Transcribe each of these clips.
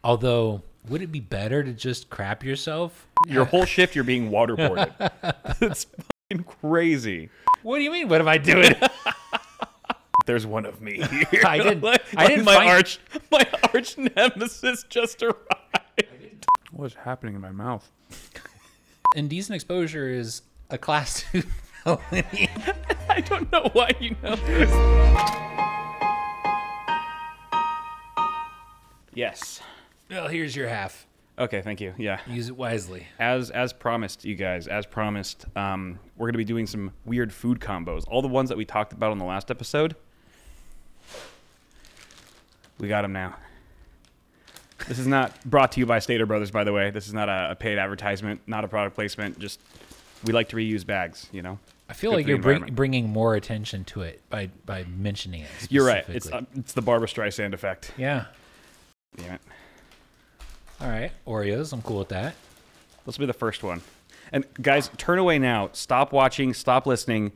Although, would it be better to just crap yourself? Your whole shift, you're being waterboarded. It's fucking crazy. What do you mean? What am I doing? There's one of me here. I didn't. my arch nemesis just arrived. What's happening in my mouth? Indecent exposure is a class 2 felony. I don't know why you know this. Yes. Well, here's your half. Okay, thank you. Yeah. Use it wisely. As promised, you guys, as promised, we're going to be doing some weird food combos. All the ones that we talked about on the last episode, we got them now. This is not brought to you by Stater Brothers, by the way. This is not a paid advertisement, not a product placement. Just, we like to reuse bags, you know? I feel like you're bringing more attention to it by mentioning it. You're right. It's the Barbra Streisand effect. Yeah. Damn it. All right. Oreos. I'm cool with that. This will be the first one. And guys, turn away now. Stop watching. Stop listening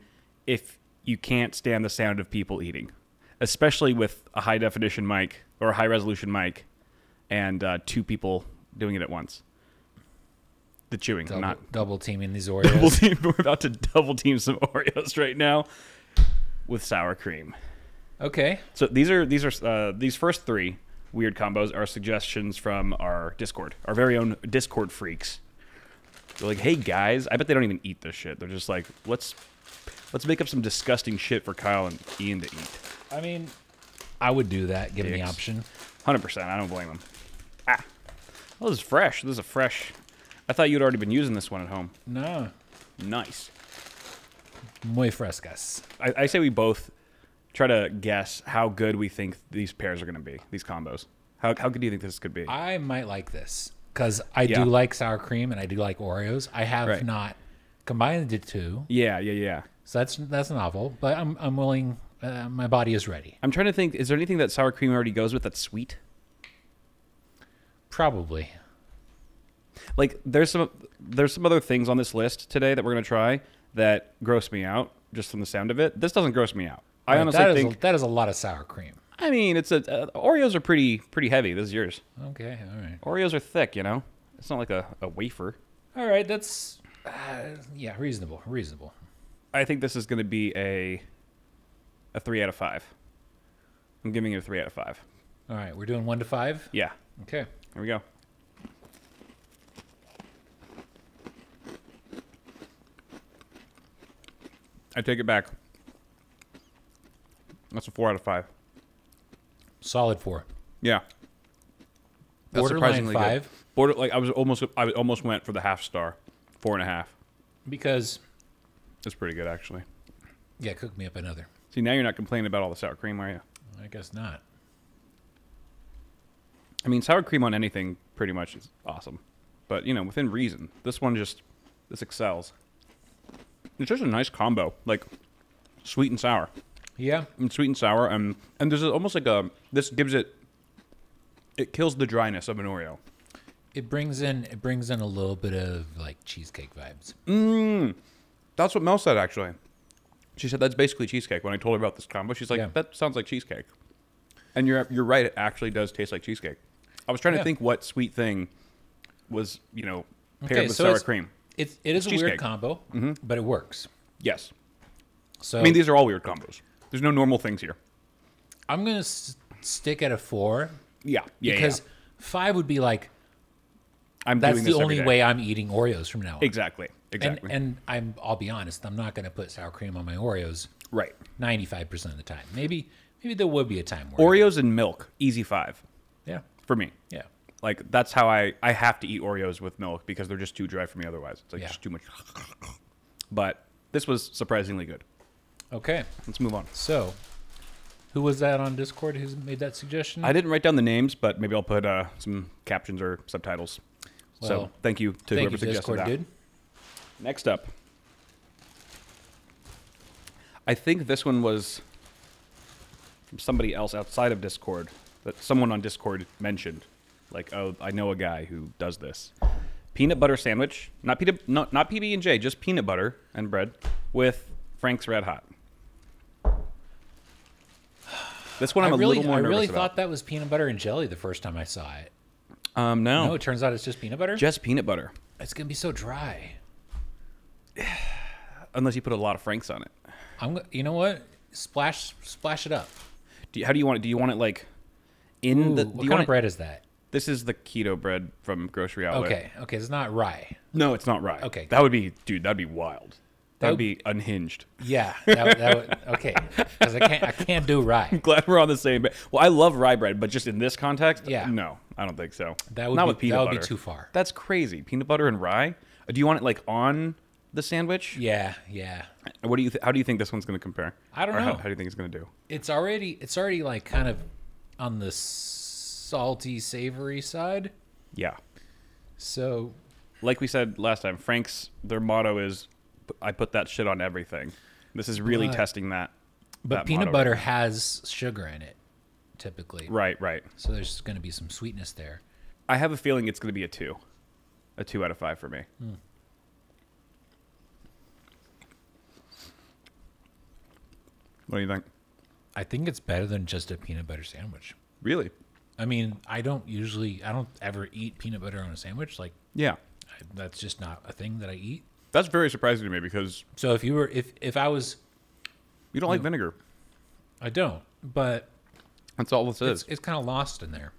if you can't stand the sound of people eating. Especially with a high-definition mic or a high-resolution mic and 2 people doing it at once. The chewing, not double teaming these Oreos. We're about to double team some Oreos right now with sour cream. Okay. So these first 3 weird combos are suggestions from our Discord, our very own Discord freaks. They're like, hey guys, I bet they don't even eat this shit. They're just like, let's make up some disgusting shit for Kyle and Ian to eat. I mean, I would do that, given the option. 100%. I don't blame them. Ah. Oh, this is fresh. This is a fresh. I thought you'd already been using this one at home. No. Nice. Muy frescas. I say we both try to guess how good we think these pairs are going to be, these combos. How good do you think this could be? I might like this, because I do like sour cream and I do like Oreos. I have not combined the 2. Yeah. So that's novel, but I'm willing. My body is ready. I'm trying to think, is there anything that sour cream already goes with that's sweet? Probably. Like, there's some other things on this list today that we're going to try that gross me out just from the sound of it. This doesn't gross me out. I honestly think that is a lot of sour cream. I mean, Oreos are pretty heavy. This is yours. Okay, all right. Oreos are thick, you know? It's not like a wafer. All right, that's reasonable. I think this is going to be a 3 out of 5. I'm giving it a 3 out of 5. All right, we're doing 1 to 5? Yeah. Okay. Here we go. I take it back. That's a 4 out of 5. Solid 4. Yeah. That's Borderline 5. Good. I almost went for the half star. 4.5. Because it's pretty good, actually. Yeah, cook me up another. See, now you're not complaining about all the sour cream, are you? I guess not. I mean, sour cream on anything pretty much is awesome. But, you know, within reason. This excels. It's just a nice combo. Like, sweet and sour. Yeah. And sweet and sour. And there's almost like this gives it kills the dryness of an Oreo. It brings in a little bit of, like, cheesecake vibes. That's what Mel said, actually. She said that's basically cheesecake. When I told her about this combo, she's like, that sounds like cheesecake. And you're right, it actually does taste like cheesecake. I was trying to think what sweet thing was, you know, paired with sour cream. It is a weird combo, but it works. Yes. So I mean, these are all weird combos. There's no normal things here. I'm going to stick at a 4. Yeah. Because 5 would be like, that's the only way I'm eating Oreos from now on. Exactly. And I'll be honest, I'm not going to put sour cream on my Oreos. Right. 95% of the time. Maybe there would be a time where Oreos and milk, easy 5. Yeah. For me. Yeah. Like, that's how I have to eat Oreos with milk because they're just too dry for me otherwise. It's like just too much. But this was surprisingly good. Okay. Let's move on. So, who was that on Discord who made that suggestion? I didn't write down the names, but maybe I'll put some captions or subtitles. Well, so thank you to whoever suggested Discord, that. Dude. Next up. I think this one was from somebody else outside of Discord that someone on Discord mentioned. Like, oh, I know a guy who does this. Peanut butter sandwich. Not PB&J, just peanut butter and bread with Frank's Red Hot. This one I'm a little more nervous about. I really thought that was peanut butter and jelly the first time I saw it. No. No, it turns out it's just peanut butter? Just peanut butter. It's going to be so dry. Unless you put a lot of Franks on it. You know what? Splash it up. How do you want it? Do you want it like in the... What kind of bread is that? This is the keto bread from Grocery Outlet. Okay, it's not rye. No, it's not rye. Okay. That would be... Dude, that'd be wild. That would be unhinged. Yeah, that would... Okay, because I can't do rye. I'm glad we're on the same... Well, I love rye bread, but just in this context, yeah. No, I don't think so. That would not be, with peanut that butter. would be too far. That's crazy. Peanut butter and rye? Do you want it like on the sandwich? Yeah. What do you? How do you think this one's going to compare? I don't know. How do you think it's going to do? It's already like kind of on the salty, savory side. Yeah. So, like we said last time, Frank's, their motto is, "I put that shit on everything." This is really testing that. But peanut butter has sugar in it, typically. Right. So there's going to be some sweetness there. I have a feeling it's going to be a 2 out of 5 for me. What do you think? I think it's better than just a peanut butter sandwich. Really? I mean, I don't ever eat peanut butter on a sandwich. Like, yeah, that's just not a thing that I eat. That's very surprising to me because... So if I was... You don't like vinegar. I don't, but... That's all this is. It's kind of lost in there.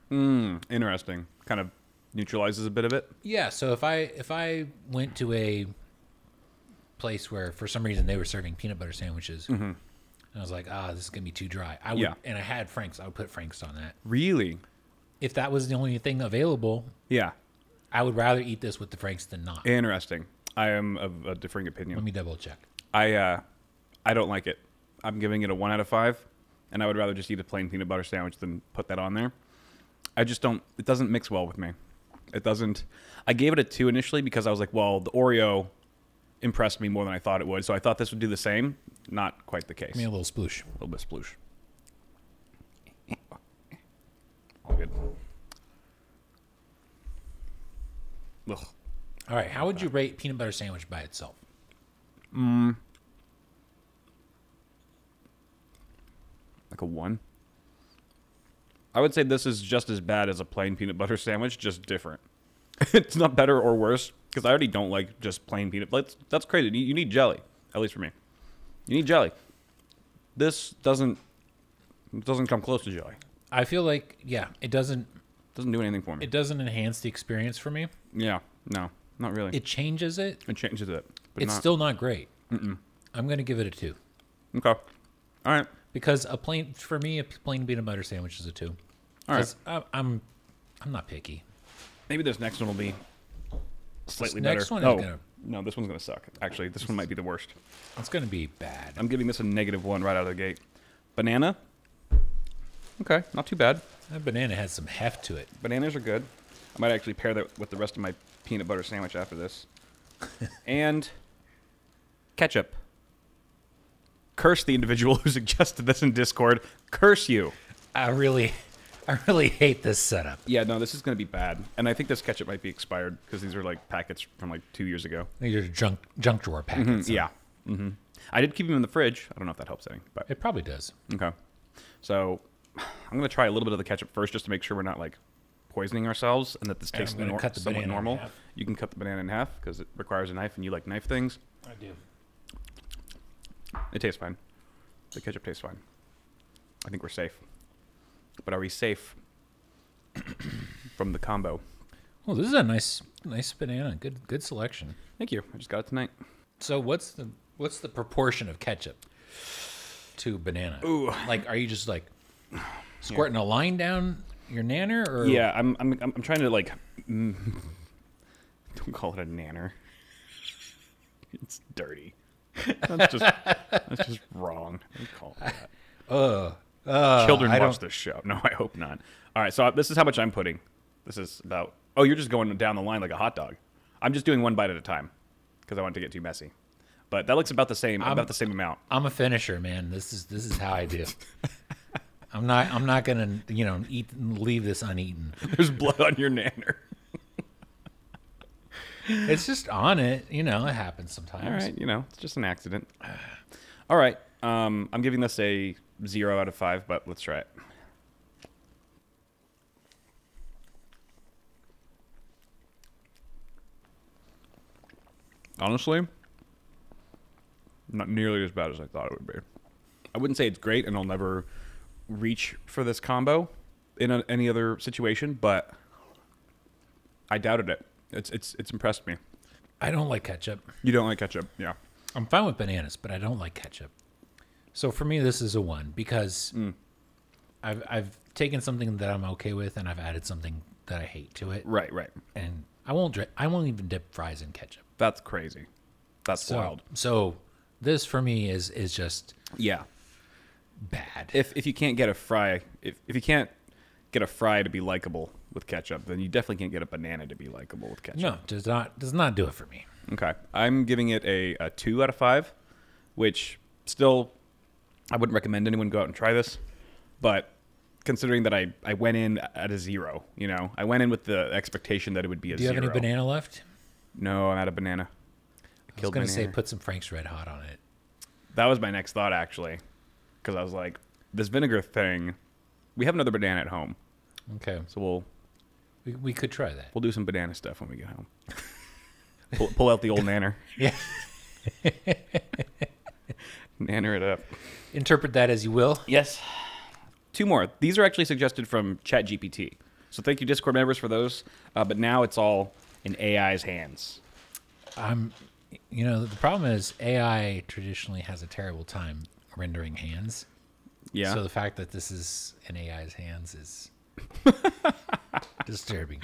Interesting. Kind of neutralizes a bit of it. Yeah, so if I went to a place where for some reason they were serving peanut butter sandwiches, and I was like, this is going to be too dry. I would, and I had Frank's, I would put Frank's on that. Really? If that was the only thing available, yeah, I would rather eat this with the Frank's than not. Interesting. I am of a differing opinion. Let me double check. I don't like it. I'm giving it a 1 out of 5, and I would rather just eat a plain peanut butter sandwich than put that on there. I just don't. It doesn't mix well with me. It doesn't. I gave it a 2 initially because I was like, well, the Oreo impressed me more than I thought it would, so I thought this would do the same. Not quite the case. Give me a little sploosh. A little bit of sploosh. All good. Ugh. All right, how would you rate peanut butter sandwich by itself? Like a 1. I would say this is just as bad as a plain peanut butter sandwich, just different. It's not better or worse, because I already don't like just plain peanut butter. That's crazy. You need jelly, at least for me. You need jelly. This doesn't come close to jelly. I feel like, it doesn't do anything for me. It doesn't enhance the experience for me. Yeah, no, not really. It changes it. It changes it. But it's still not great. I'm going to give it a 2. Okay. All right. Because a plain peanut butter sandwich is a 2. All right. I'm not picky. Maybe this next one will be slightly better. Next one is gonna... No, this one's gonna suck. Actually, this one might be the worst. It's gonna be bad. I'm giving this a -1 right out of the gate. Banana. Okay, not too bad. That banana has some heft to it. Bananas are good. I might actually pair that with the rest of my peanut butter sandwich after this. And ketchup. Curse the individual who suggested this in Discord. Curse you. I really hate this setup. Yeah, no, this is going to be bad. And I think this ketchup might be expired because these are like packets from like 2 years ago. These are junk drawer packets. Yeah. I did keep them in the fridge. I don't know if that helps any, but it probably does. Okay. So I'm going to try a little bit of the ketchup first just to make sure we're not like poisoning ourselves and that this tastes somewhat normal. You can cut the banana in half because it requires a knife and you like knife things. I do. It tastes fine. The ketchup tastes fine. I think we're safe. But are we safe from the combo? Well, this is a nice banana. Good selection. Thank you. I just got it tonight. So what's the proportion of ketchup to banana? Ooh. Like, are you just like squirting a line down your nanner, or? Yeah, I'm trying to like. Don't call it a nanner. It's dirty. That's just wrong. Don't call it that. Children watch this show. No, I hope not. All right, so this is how much I'm putting. This is about... Oh, you're just going down the line like a hot dog. I'm just doing one bite at a time because I want it to get too messy. But that looks about the same. About the same amount. I'm a finisher, man. This is how I do. I'm not gonna leave this uneaten. There's blood on your nanner. It's just on it. It happens sometimes. All right, it's just an accident. All right, I'm giving this a 0 out of 5, but let's try it. Honestly, not nearly as bad as I thought it would be. I wouldn't say it's great, and I'll never reach for this combo in any other situation, but I doubted it. It's impressed me. I don't like ketchup. You don't like ketchup, yeah. I'm fine with bananas, but I don't like ketchup. So for me, this is a 1 because I've taken something that I'm okay with and I've added something that I hate to it. Right. And I won't even dip fries in ketchup. That's crazy. That's wild. So this for me is just bad. If you can't get a fry, if you can't get a fry to be likable with ketchup, then you definitely can't get a banana to be likable with ketchup. No, does not do it for me. Okay. I'm giving it a 2 out of 5, which still I wouldn't recommend anyone go out and try this, but considering that I went in at a 0, I went in with the expectation that it would be a 0. Do you have any banana left? No, I'm out of banana. I was going to say put some Frank's Red Hot on it. That was my next thought, actually, because I was like, this vinegar thing, we have another banana at home. Okay. So we could try that. We'll do some banana stuff when we get home. pull out the old nanner. Yeah. Nanner it up. Interpret that as you will. Yes. 2 more. These are actually suggested from ChatGPT. So thank you, Discord members, for those. But now it's all in AI's hands. The problem is AI traditionally has a terrible time rendering hands. Yeah. So the fact that this is in AI's hands is disturbing.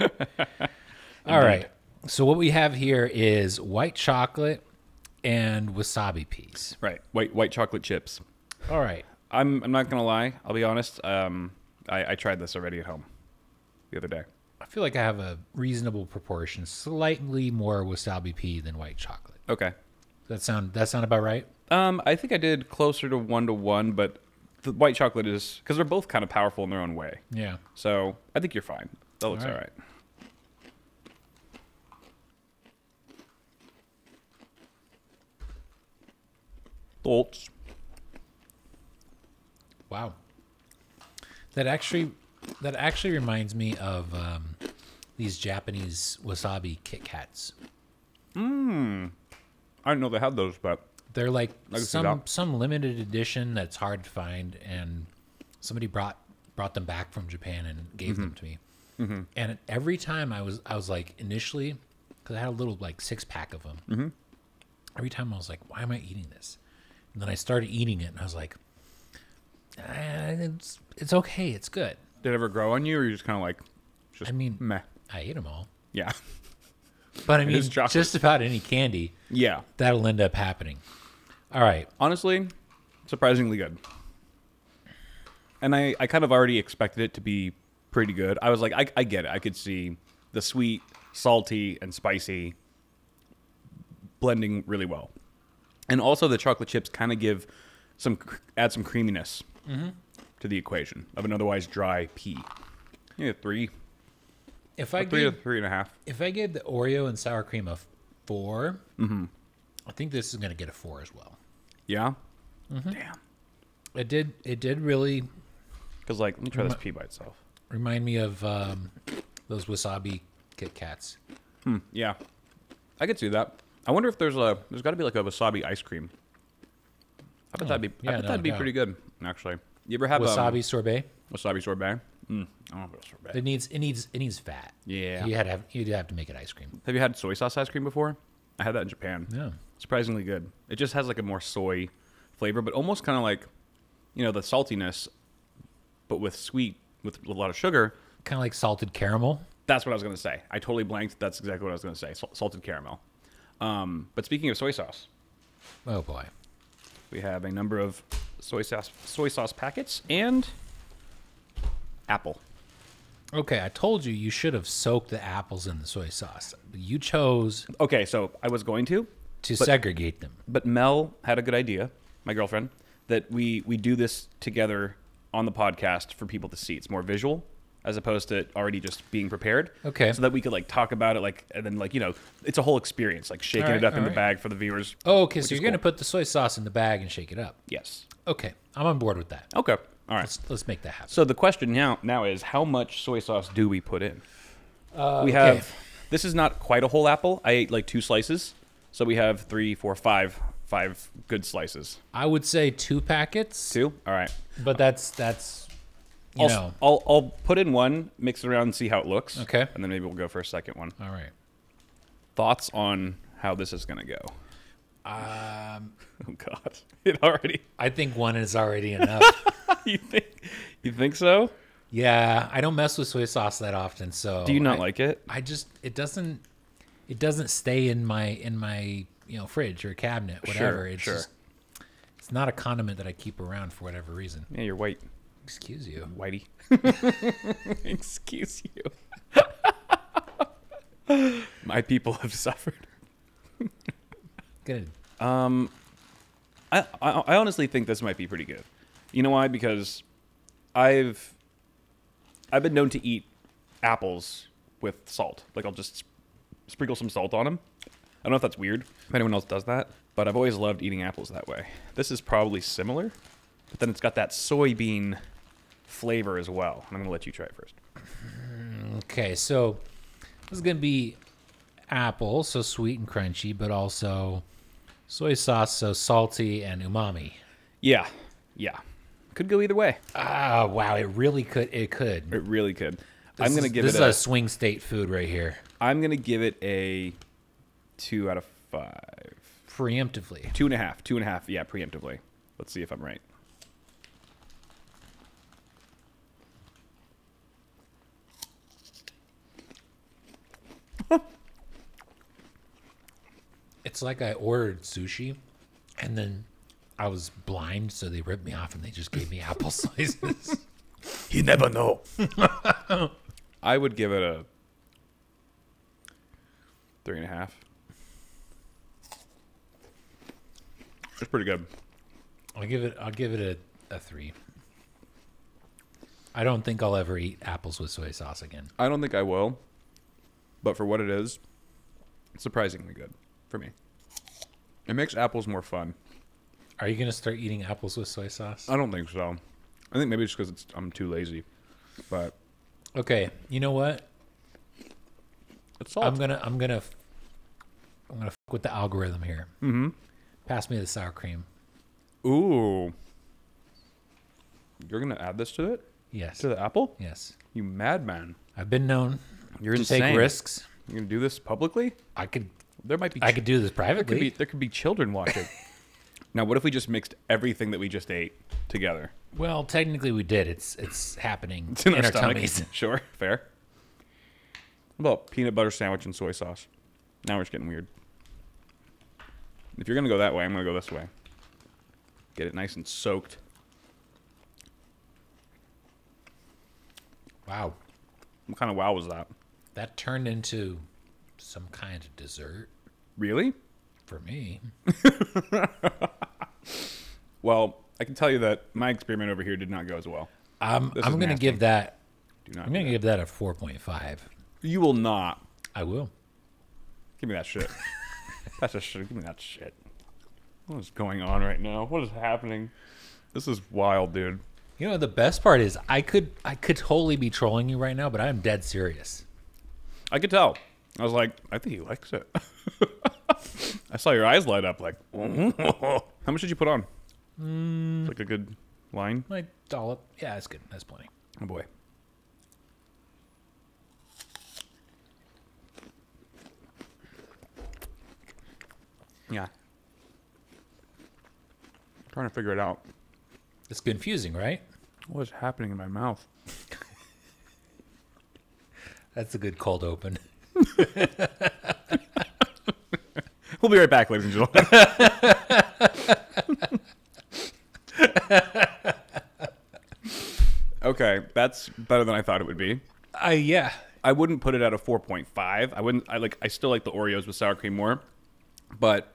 All right. So what we have here is white chocolate and wasabi peas. Right. White chocolate chips. All right. I'm not going to lie. I'll be honest. I tried this already at home the other day. I feel like I have a reasonable proportion, slightly more wasabi pea than white chocolate. Okay. That sound about right? I think I did closer to 1-to-1, but the white chocolate is, because they're both kind of powerful in their own way. Yeah. So I think you're fine. That looks all right. Thoughts? Wow. That actually reminds me of these Japanese wasabi Kit Kats. I didn't know they had those, but they're like some limited edition that's hard to find, and somebody brought them back from Japan and gave them to me. Mm-hmm. And every time I was like, initially, because I had a little like 6-pack of them. Mm-hmm. Every time I was like, why am I eating this? And then I started eating it, and I was like, it's okay, it's good. Did it ever grow on you, or you just kind of like, meh? I ate them all. Yeah. But I mean, just about any candy, that'll end up happening. All right. Honestly, surprisingly good. And I kind of already expected it to be pretty good. I was like, I get it. I could see the sweet, salty, and spicy blending really well. And also the chocolate chips kind of add some creaminess to the equation of an otherwise dry pea. Yeah, 3. If I 3 to 3.5. If I gave the Oreo and sour cream a 4, I think this is going to get a 4 as well. Yeah? Mm-hmm. Damn. It did really... Because, like, let me try this pea by itself. Remind me of those wasabi Kit Kats. Yeah. I could see that. I wonder if there's got to be like a wasabi ice cream. I bet that'd be pretty good, actually. You ever have wasabi sorbet? Wasabi sorbet? I don't know about sorbet. It needs fat. Yeah. You'd have to make it ice cream. Have you had soy sauce ice cream before? I had that in Japan. Yeah. Surprisingly good. It just has like a more soy flavor, but almost kind of like, the saltiness, but with a lot of sugar. Kind of like salted caramel. That's what I was going to say. I totally blanked. That's exactly what I was going to say. Salted caramel. But speaking of soy sauce. Oh, boy. We have a number of soy sauce packets and apple. Okay, I told you should have soaked the apples in the soy sauce. You chose... Okay, so I was going to segregate them. But Mel had a good idea, my girlfriend, that we do this together on the podcast for people to see. It's more visual as opposed to already just being prepared. Okay. So that we could like talk about it and then it's a whole experience, like shaking it up in the bag for the viewers. Oh, okay, so you're going to put the soy sauce in the bag and shake it up. Yes. Okay, I'm on board with that. Okay. All right. Let's make that happen. So the question now is, how much soy sauce do we put in? We have... This is not quite a whole apple. I ate like 2 slices. So we have 3, 4, 5 good slices. I would say 2 packets. 2? All right. But that's you know. I'll put in one, mix it around, and see how it looks. Okay. And then maybe we'll go for a second one. All right. Thoughts on how this is going to go? Oh, God. It already... I think 1 is already enough. You think so? Yeah, I don't mess with soy sauce that often, so... Do you not like it? It doesn't stay in my fridge or cabinet, whatever. Sure. It's not a condiment that I keep around for whatever reason. Yeah, you're white. Excuse you. Whitey. Excuse you. My people have suffered. Good. I honestly think this might be pretty good. You know why? Because I've been known to eat apples with salt. Like I'll just sprinkle some salt on them. I don't know if that's weird, if anyone else does that, but I've always loved eating apples that way. This is probably similar, but then it's got that soybean flavor as well. I'm going to let you try it first. Okay, so this is going to be apple, so sweet and crunchy, but also soy sauce, so salty and umami. Yeah. Could go either way. Ah, wow, it really could. It could. It really could. I'm going to give it This is a swing state food right here. I'm going to give it a 2 out of 5. Preemptively. 2.5. 2.5, yeah, preemptively. Let's see if I'm right. It's like I ordered sushi, and then I was blind, so they ripped me off, and they just gave me apple slices. You never know. I would give it a 3.5. It's pretty good. I'll give it a 3. I don't think I'll ever eat apples with soy sauce again. I don't think I will, but for what it is, it's surprisingly good for me. It makes apples more fun. Are you gonna start eating apples with soy sauce? I don't think so. I think maybe it's because I'm too lazy. But okay, you know what? It's salt. I'm gonna fuck with the algorithm here. Mm-hmm. Pass me the sour cream. Ooh. You're gonna add this to it? Yes. To the apple? Yes. You madman. I've been known You're to insane. take risks. You're gonna do this publicly? I could do this privately. There could be children watching. Now, what if we just mixed everything that we just ate together? Well, technically we did. It's happening It's in our stomach. tummies. Sure, fair. What about peanut butter sandwich and soy sauce? Now we're just getting weird. If you're gonna go that way, I'm gonna go this way. Get it nice and soaked. Wow. What kind of wow was that? That turned into some kind of dessert Really? for me. Well, I can tell you that my experiment over here did not go as well. I'm This is going to nasty. give that. Do not. I'm going to give that a 4.5. You will not. I will. Give me that shit. That's a shit. Give me that shit. What is going on right now? What is happening? This is wild, dude. You know, the best part is I could totally be trolling you right now, but I'm dead serious. I could tell. I was like, I think he likes it. I saw your eyes light up like, how much did you put on? Like a good line? Like dollop. Yeah, that's good. That's plenty. Oh, boy. Yeah. I'm trying to figure it out. It's confusing, right? What is happening in my mouth? That's a good cold open. We'll be right back, ladies and gentlemen. Okay, that's better than I thought it would be. Yeah. I wouldn't put it at a 4.5. I still like the Oreos with sour cream more, but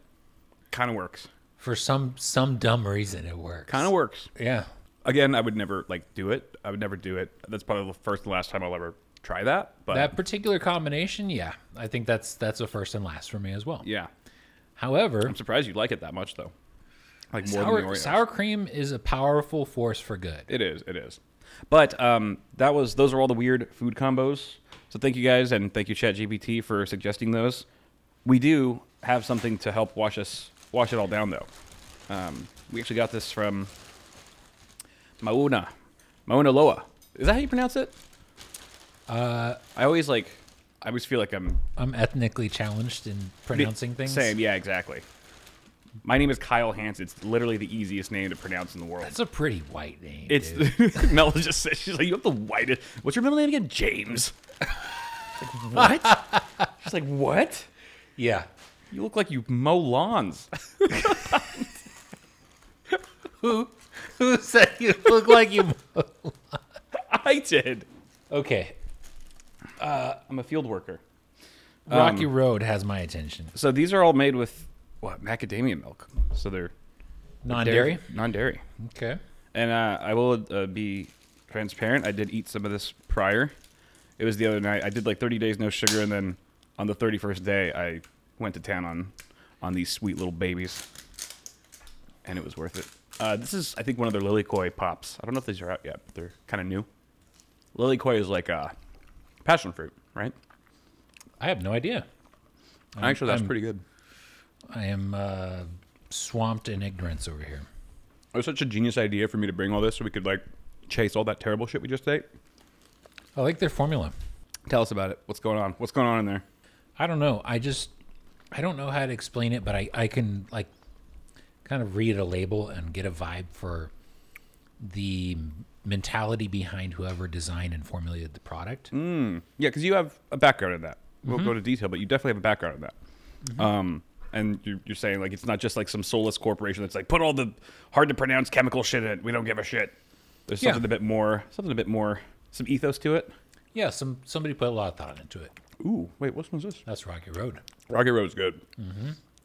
kind of works. For some dumb reason, it works. Kind of works. Yeah. Again, I would never do it. I would never do it. That's probably the first and last time I'll ever try that. But That particular combination, yeah, I think that's a first and last for me as well. yeah, However, I'm surprised you like it that much though. Like more than the Oreos. sour cream is a powerful force for good. It is. It is. But those are all the weird food combos. So thank you guys, and thank you ChatGPT for suggesting those. We do have something to help wash it all down, though. We actually got this from Mauna Loa. Is that how you pronounce it? I always feel like I'm ethnically challenged in pronouncing things. Same, yeah, exactly. My name is Kyle Hans. It's literally the easiest name to pronounce in the world. That's a pretty white name. It's dude. Mel just said, she's like, you have the whitest. What's your middle name again? James. Like, what? She's like, what? Yeah. You look like you mow lawns. Who said you look like you? I did. Okay. I'm a field worker. Rocky Road has my attention. So these are all made with macadamia milk. So they're Non-dairy? Non-dairy. Okay. And I will be transparent. I did eat some of this prior. It was the other night. I did like 30 days no sugar, and then on the 31st day, I went to town on these sweet little babies, and it was worth it. This is, I think, one of their Lilikoi pops. I don't know if these are out yet, but they're kind of new. Lilikoi is like passion fruit, right? I have no idea. Actually, that's pretty good. I am swamped in ignorance over here. It was such a genius idea for me to bring all this so we could like chase all that terrible shit we just ate. I like their formula. Tell us about it. What's going on? What's going on in there? I don't know. I don't know how to explain it, but I can like kind of read a label and get a vibe for the mentality behind whoever designed and formulated the product. Yeah, because you have a background in that. We'll go to detail, but you definitely have a background in that. And you're saying like it's not just like some soulless corporation that's like put all the hard to pronounce chemical shit in it. We don't give a shit. There's something a bit more, some ethos to it. Yeah, somebody put a lot of thought into it. Ooh, wait, which one's this? That's Rocky Road. Rocky Road's good.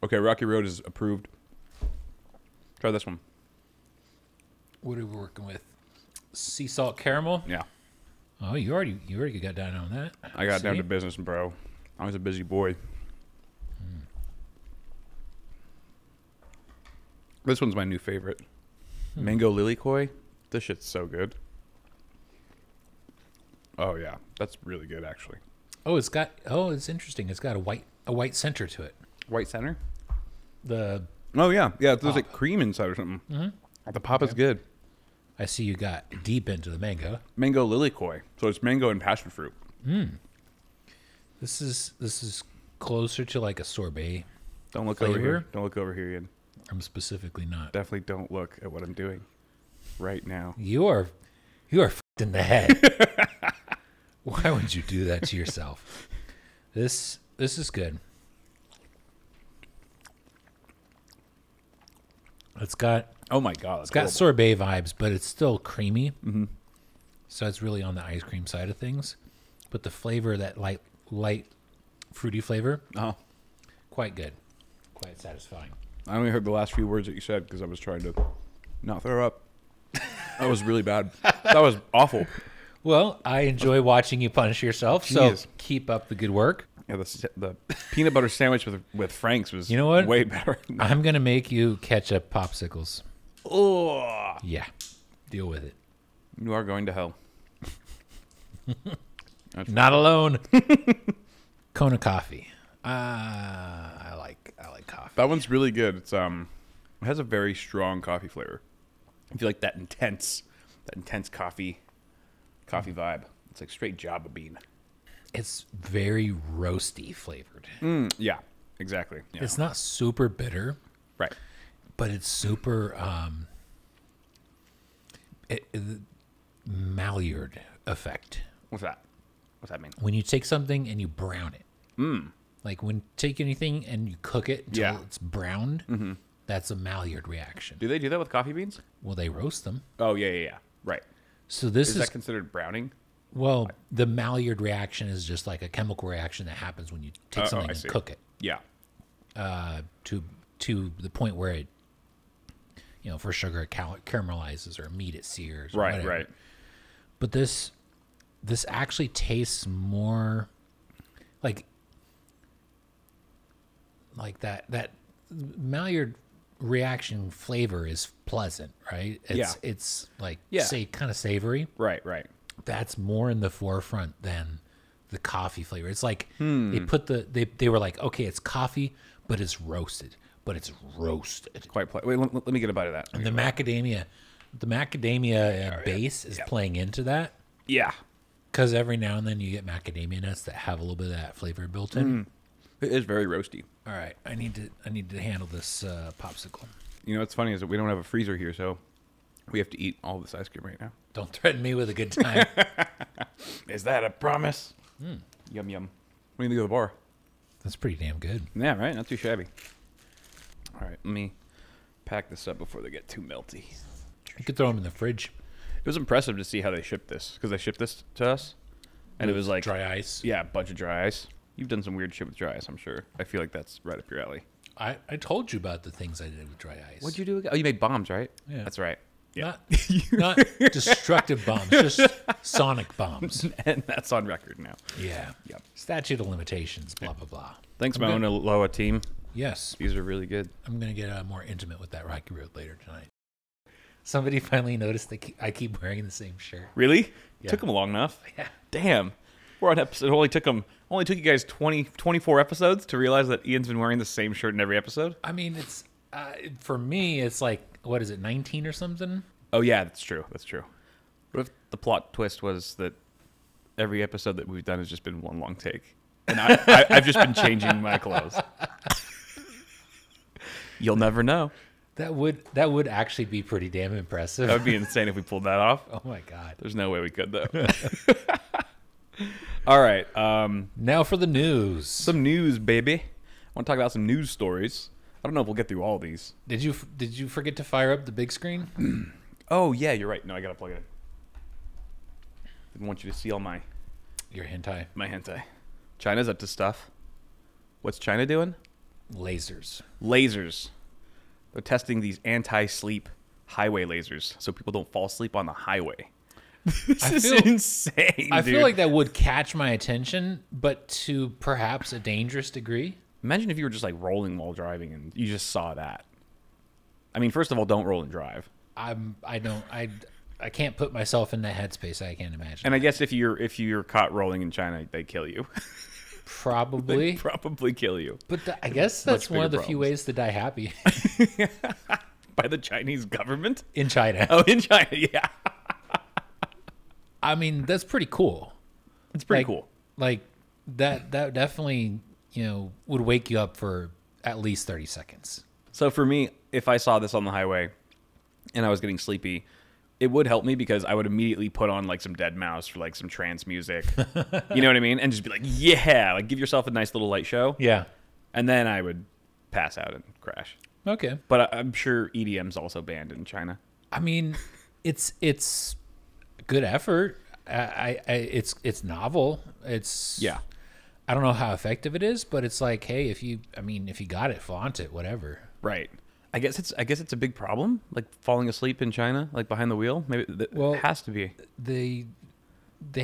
Okay, Rocky Road is approved. Try this one. What are we working with? Sea salt caramel. Yeah, Oh, you already got down on that. I got down to business, bro. I was a busy boy. This one's my new favorite. Mango Lilikoi. This shit's so good. Oh yeah, that's really good actually. Oh, it's interesting. It's got a white center to it. White center. Oh yeah. There's like cream inside or something. The pop is good. I see you got deep into the mango. Mango Lilikoi. So it's mango and passion fruit. This is closer to like a sorbet. Don't look flavor. over here. Don't look over here, Ian. I'm specifically not. Definitely don't look at what I'm doing right now. You are f***ed in the head. Why would you do that to yourself? This is good. It's got Oh my god, it's got sorbet vibes, but it's still creamy. So it's really on the ice cream side of things. But the flavor, that light fruity flavor, quite good, quite satisfying. I only heard the last few words that you said because I was trying to not throw up. That was really bad. That was awful. Well, I enjoy watching you punish yourself, so keep up the good work. Yeah, the peanut butter sandwich with Frank's was way better. I'm going to make you ketchup popsicles. Oh. Yeah, deal with it. You are going to hell. Not alone. Kona coffee. I like coffee. That one's really good. It's it has a very strong coffee flavor. I feel like that intense coffee vibe. It's like straight Java bean. It's very roasty flavored. Yeah, exactly. Yeah. It's not super bitter, right? But it's super Maillard effect. What's that? What's that mean? When you take something and you brown it. Like when you take anything and you cook it until it's browned, that's a Maillard reaction. Do they do that with coffee beans? Well, they roast them. Oh, yeah. Right. So this is that considered browning? Well, the Maillard reaction is just like a chemical reaction that happens when you take something and cook it. Yeah. To the point where it, for sugar it caramelizes, or meat it sears. Or whatever. Right. But this actually tastes more like that Maillard reaction flavor is pleasant, right? It's like say kind of savory. Right. That's more in the forefront than the coffee flavor. It's like they put they were like, okay, it's coffee, but it's roasted. Quite wait, let me get a bite of that. And the macadamia base is playing into that. Yeah. Because every now and then you get macadamia nuts that have a little bit of that flavor built in. It is very roasty. All right, I need to handle this popsicle. You know what's funny is that we don't have a freezer here, so we have to eat all this ice cream right now. Don't threaten me with a good time. Is that a promise? Yum yum. What do you think of the bar? That's pretty damn good. Yeah, right. Not too shabby. All right, let me pack this up before they get too melty. You could throw them in the fridge. It was impressive to see how they shipped this, because they shipped this to us, and it was like dry ice. Yeah, a bunch of dry ice. You've done some weird shit with dry ice, I'm sure. I feel like that's right up your alley. I told you about the things I did with dry ice. What'd you do again? Oh, you made bombs, right? Yeah. That's right. Yeah. Not destructive bombs, just sonic bombs. And that's on record now. Yeah. Yep. Statute of limitations, blah, blah, blah. Thanks, Mauna Loa team. Yes. These are really good. I'm going to get more intimate with that Rocky Road later tonight. Somebody finally noticed that I keep wearing the same shirt. Really? Yeah. Took them long enough? Yeah. Damn. We're on episode. It only took you guys 24 episodes to realize that Ian's been wearing the same shirt in every episode? I mean, it's for me, it's like, what is it, 19 or something? Oh, yeah, that's true. That's true. What if the plot twist was that every episode that we've done has just been one long take? And I've just been changing my clothes. You'll never know. That would actually be pretty damn impressive. That would be insane if we pulled that off. Oh, my God. There's no way we could, though. All right. Now for the news. Some news, baby. I want to talk about some news stories. I don't know if we'll get through all of these. Did you forget to fire up the big screen? Oh, yeah, you're right. No, I got to plug it in. Didn't want you to see all my hentai. China's up to stuff. What's China doing? Lasers. They're testing these anti-sleep highway lasers so people don't fall asleep on the highway. This is insane, I feel like that would catch my attention, but to perhaps a dangerous degree. Imagine if you were just like rolling while driving and you just saw that. I mean, first of all, don't roll and drive. I can't put myself in that headspace. I can't imagine. And I guess if you're caught rolling in China, they kill you. Probably. They'd probably kill you. But I guess that's one of the few ways to die happy. By the Chinese government? In China. Oh, in China, yeah. I mean, that's pretty cool. It's pretty cool. Like that definitely, would wake you up for at least 30 seconds. So for me, if I saw this on the highway and I was getting sleepy, it would help me because I would immediately put on like some Dead Mouse for like some trance music. You know what I mean? And just be like, yeah, like give yourself a nice little light show. Yeah. And then I would pass out and crash. Okay. But I'm sure EDM's also banned in China. I mean, it's good effort. It's novel. Yeah. I don't know how effective it is, but it's like, hey, if you got it, flaunt it, whatever. Right. I guess it's a big problem, like falling asleep in China, like behind the wheel. Maybe it has to be. They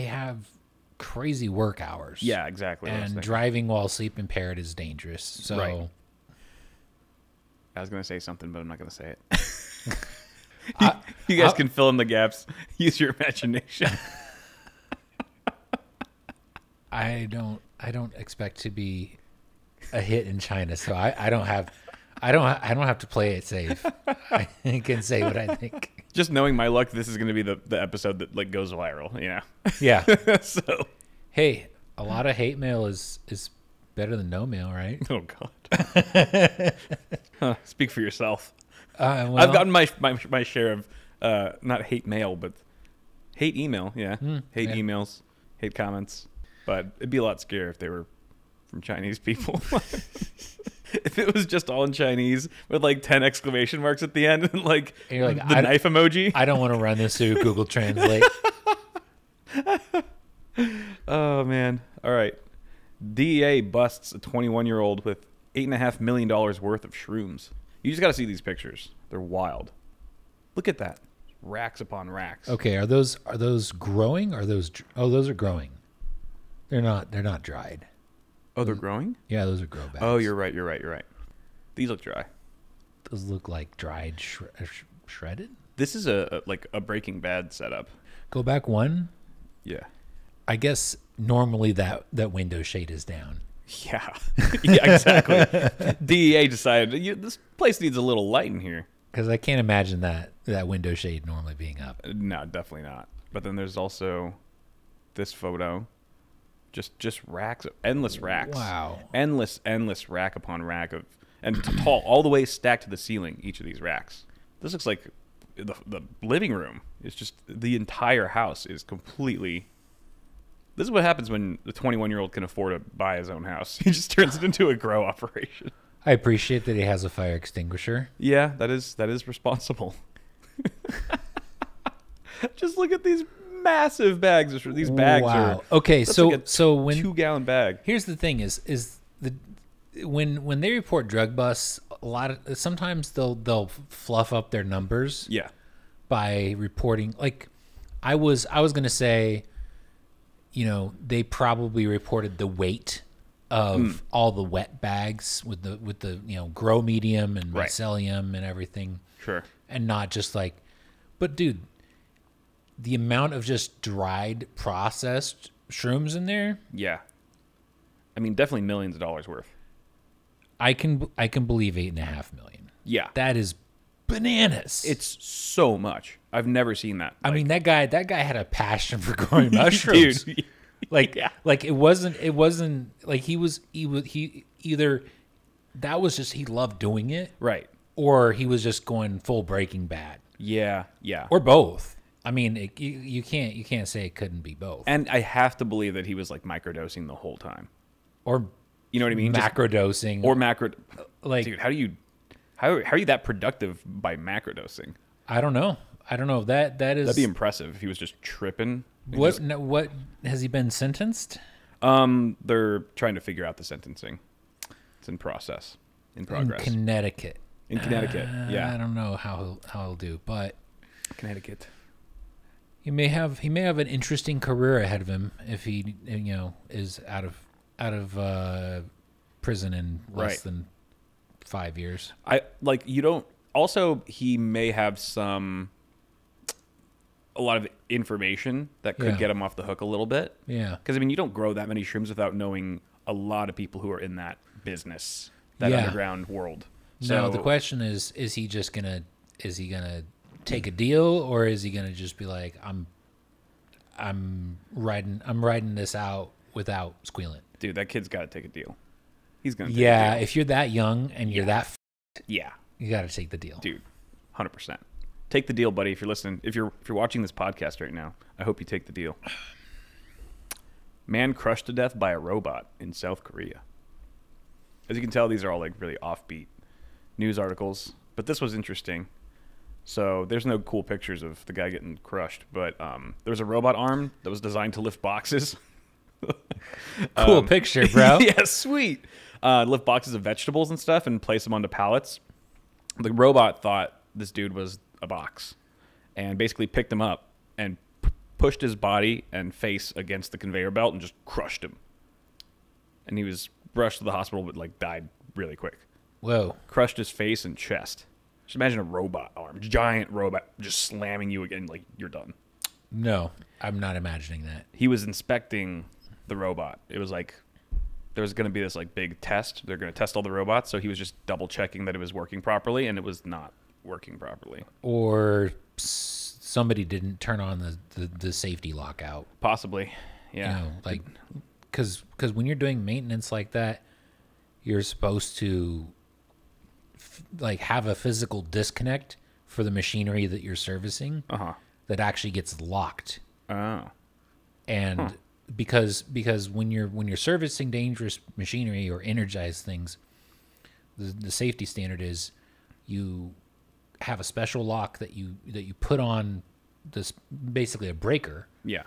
have crazy work hours. Yeah, exactly. And driving while sleep impaired is dangerous. So right. I was gonna say something, but I'm not gonna say it. You guys can fill in the gaps. Use your imagination. I don't expect to be a hit in China, so I don't have to play it safe. I can say what I think. Just knowing my luck, this is going to be the episode that like goes viral. Yeah. So, hey, a lot of hate mail is better than no mail, right? Oh God. Speak for yourself. Well, I've gotten my share of not hate mail, but hate email. Yeah, hate emails, hate comments. But it'd be a lot scarier if they were from Chinese people. If it was just all in Chinese with like 10 exclamation marks at the end and like, the knife emoji. I don't want to run this through Google Translate. Oh, man. All right. DEA busts a 21-year-old with $8.5 million worth of shrooms. You just got to see these pictures. They're wild. Look at that. Racks upon racks. Okay, are those growing? Those are growing. They're not dried. Oh, they're growing? Yeah, those are grow bags. Oh, you're right. These look dry. Those look like dried, shredded. This is a Breaking Bad setup. Go back one. Yeah. I guess normally that window shade is down. Yeah, yeah, exactly. DEA decided this place needs a little light in here. Because I can't imagine that window shade normally being up. No, definitely not. But then there's also this photo, just racks, endless racks. Wow, endless rack upon rack of, and tall, all the way stacked to the ceiling. Each of these racks. This looks like the living room. It's just the entire house is completely. This is what happens when the 21-year-old can afford to buy his own house. He just turns it into a grow operation. I appreciate that he has a fire extinguisher. Yeah, that is responsible. Just look at these massive bags. These bags are okay. So like when 2-gallon bag. Here's the thing: is the when they report drug busts, sometimes they'll fluff up their numbers. Yeah. By reporting, like I was gonna say. They probably reported the weight of all the wet bags with the grow medium and mycelium and everything. Sure. And not just like, but dude, the amount of just dried processed shrooms in there. Yeah. I mean, definitely millions of dollars worth. I can believe $8.5 million. Yeah. That is bananas. It's so much. I've never seen that. I mean, that guy had a passion for growing mushrooms. Dude. Like it wasn't like he either that was just he loved doing it, right, or he was just going full Breaking Bad. Yeah, or both. I mean, you can't say it couldn't be both. And I have to believe that he was like microdosing the whole time, or you know what I mean, macrodosing, or macro. Like, dude, how are you that productive by macrodosing? I don't know. That'd be impressive if he was just tripping. What has he been sentenced? They're trying to figure out the sentencing. It's in progress. In Connecticut. Yeah. I don't know how he'll do, but Connecticut. He may have an interesting career ahead of him if he is out of prison in less than 5 years. Also, he may have a lot of information that could get him off the hook a little bit. Yeah. Because, I mean, you don't grow that many shrooms without knowing a lot of people who are in that business, that underground world. So the question is he gonna take a deal, or is he gonna just be like, I'm riding this out without squealing? Dude, that kid's got to take a deal. He's gonna take a deal. If you're that young and you're that you got to take the deal. Dude, 100%. Take the deal, buddy. If you're listening, if you're watching this podcast right now, I hope you take the deal. Man crushed to death by a robot in South Korea. As you can tell, these are all like really offbeat news articles, but this was interesting. So there's no cool pictures of the guy getting crushed, but there was a robot arm that was designed to lift boxes. Cool picture, bro. Yeah, sweet. Lift boxes of vegetables and stuff and place them onto pallets. The robot thought this dude was a box and basically picked him up and pushed his body and face against the conveyor belt and just crushed him. And he was rushed to the hospital but like died really quick. Whoa. Crushed his face and chest. Just imagine a robot arm, giant robot just slamming you again like you're done. No, I'm not imagining that. He was inspecting the robot. It was like there was going to be this like big test. They're going to test all the robots, so he was just double checking that it was working properly, and it was not working properly. Or somebody didn't turn on the safety lockout. Possibly, yeah. Like because when you're doing maintenance like that, you're supposed to like have a physical disconnect for the machinery that you're servicing that actually gets locked. Oh, and because when you're servicing dangerous machinery or energized things, the safety standard is you have a special lock that you put on this, basically a breaker. Yeah.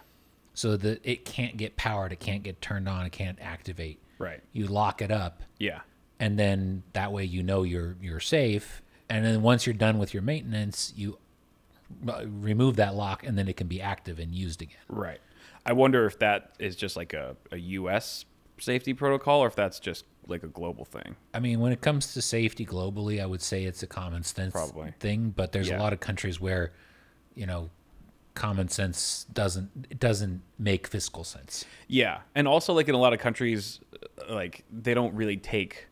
So that it can't get powered, it can't get turned on, it can't activate. Right. You lock it up. Yeah. And then that way you're safe. And then once you're done with your maintenance, you remove that lock, and then it can be active and used again. Right. I wonder if that is just like a U.S. safety protocol, or if that's just like a global thing. I mean, when it comes to safety globally, I would say it's a common sense thing. But there's a lot of countries where, common sense doesn't make fiscal sense. Yeah, and also like in a lot of countries, like they don't really take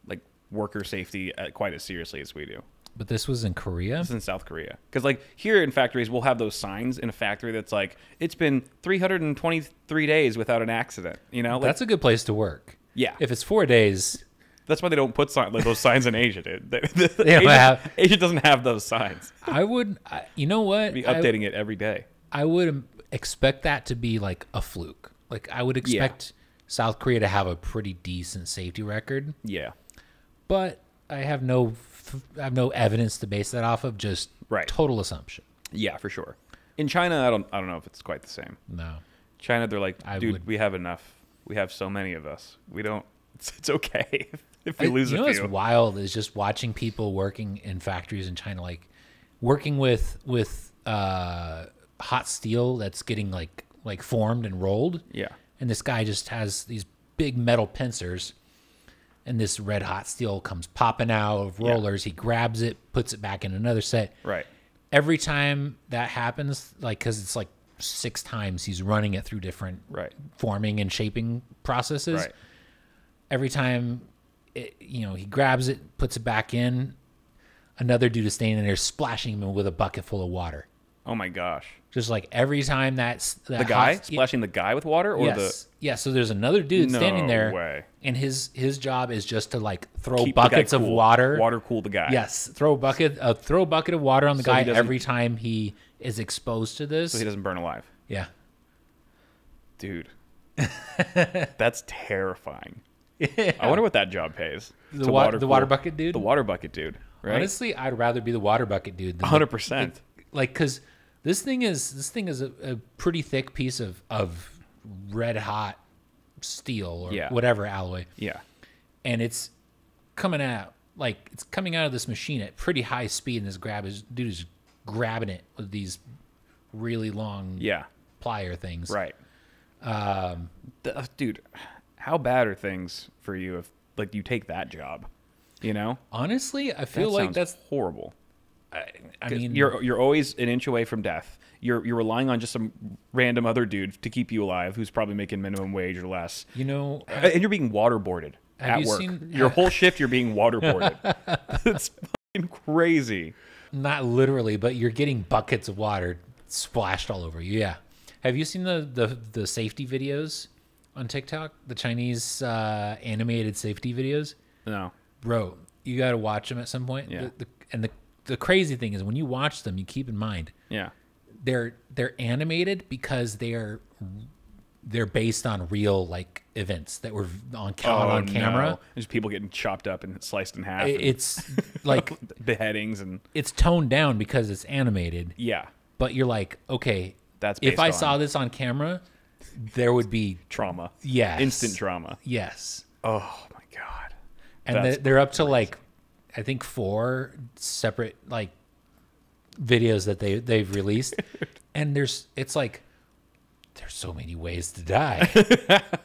like worker safety quite as seriously as we do. But this was in Korea? This is in South Korea. Because like here in factories, we'll have those signs in a factory that's like, it's been 323 days without an accident. You know, like, that's a good place to work. Yeah. If it's 4 days. That's why they don't put those signs in Asia, dude. Asia doesn't have those signs. You know what? Be updating it every day. I would expect that to be like a fluke. Like I would expect South Korea to have a pretty decent safety record. Yeah. But I have no evidence to base that off of, just total assumption. Yeah, for sure. In China, I don't know if it's quite the same. No. China, they're like, dude, we have enough. We have so many of us. We don't. It's okay if we lose a few. You know what's wild is just watching people working in factories in China, like working with hot steel that's getting like formed and rolled. Yeah. And this guy just has these big metal pincers, and this red hot steel comes popping out of rollers. Yeah. He grabs it, puts it back in another set. Right. Every time that happens, like, because it's like 6 times he's running it through different forming and shaping processes. Right. Every time, he grabs it, puts it back in, another dude is standing there splashing him with a bucket full of water. Oh my gosh! Just like every time that the guy splashing the guy with water, or So there's another dude standing there, way. And his job is just to like throw buckets of water cool the guy. Yes, throw a bucket of water on the guy every time he is exposed to this, so he doesn't burn alive. Yeah, dude, that's terrifying. Yeah. I wonder what that job pays. The water bucket dude. The water bucket dude. Right? Honestly, I'd rather be the water bucket dude. 100%. Like, because this thing is a pretty thick piece of red hot steel or whatever alloy. Yeah. And it's coming out of this machine at pretty high speed, and this dude is grabbing it with these really long plier things. Right. Dude, how bad are things for you if like you take that job? You know? Honestly, I feel like that's horrible. I mean, you're always an inch away from death. You're relying on just some random other dude to keep you alive, who's probably making minimum wage or less. And you're being waterboarded at work. Your whole shift, you're being waterboarded. It's fucking crazy. Not literally, but you're getting buckets of water splashed all over you. Yeah. Have you seen the safety videos on TikTok? The Chinese animated safety videos? No. Bro, you got to watch them at some point. Yeah. The crazy thing is when you watch them, you keep in mind. Yeah. They're animated because they're based on real like events that were on camera. No. There's people getting chopped up and sliced in half. It's like beheadings, and it's toned down because it's animated. Yeah. But you're like, okay, that's if I saw this on camera, there would be trauma. Yes. Instant trauma. Yes. Oh my God. And they're up to like, I think 4 separate like videos that they've released. And there's so many ways to die.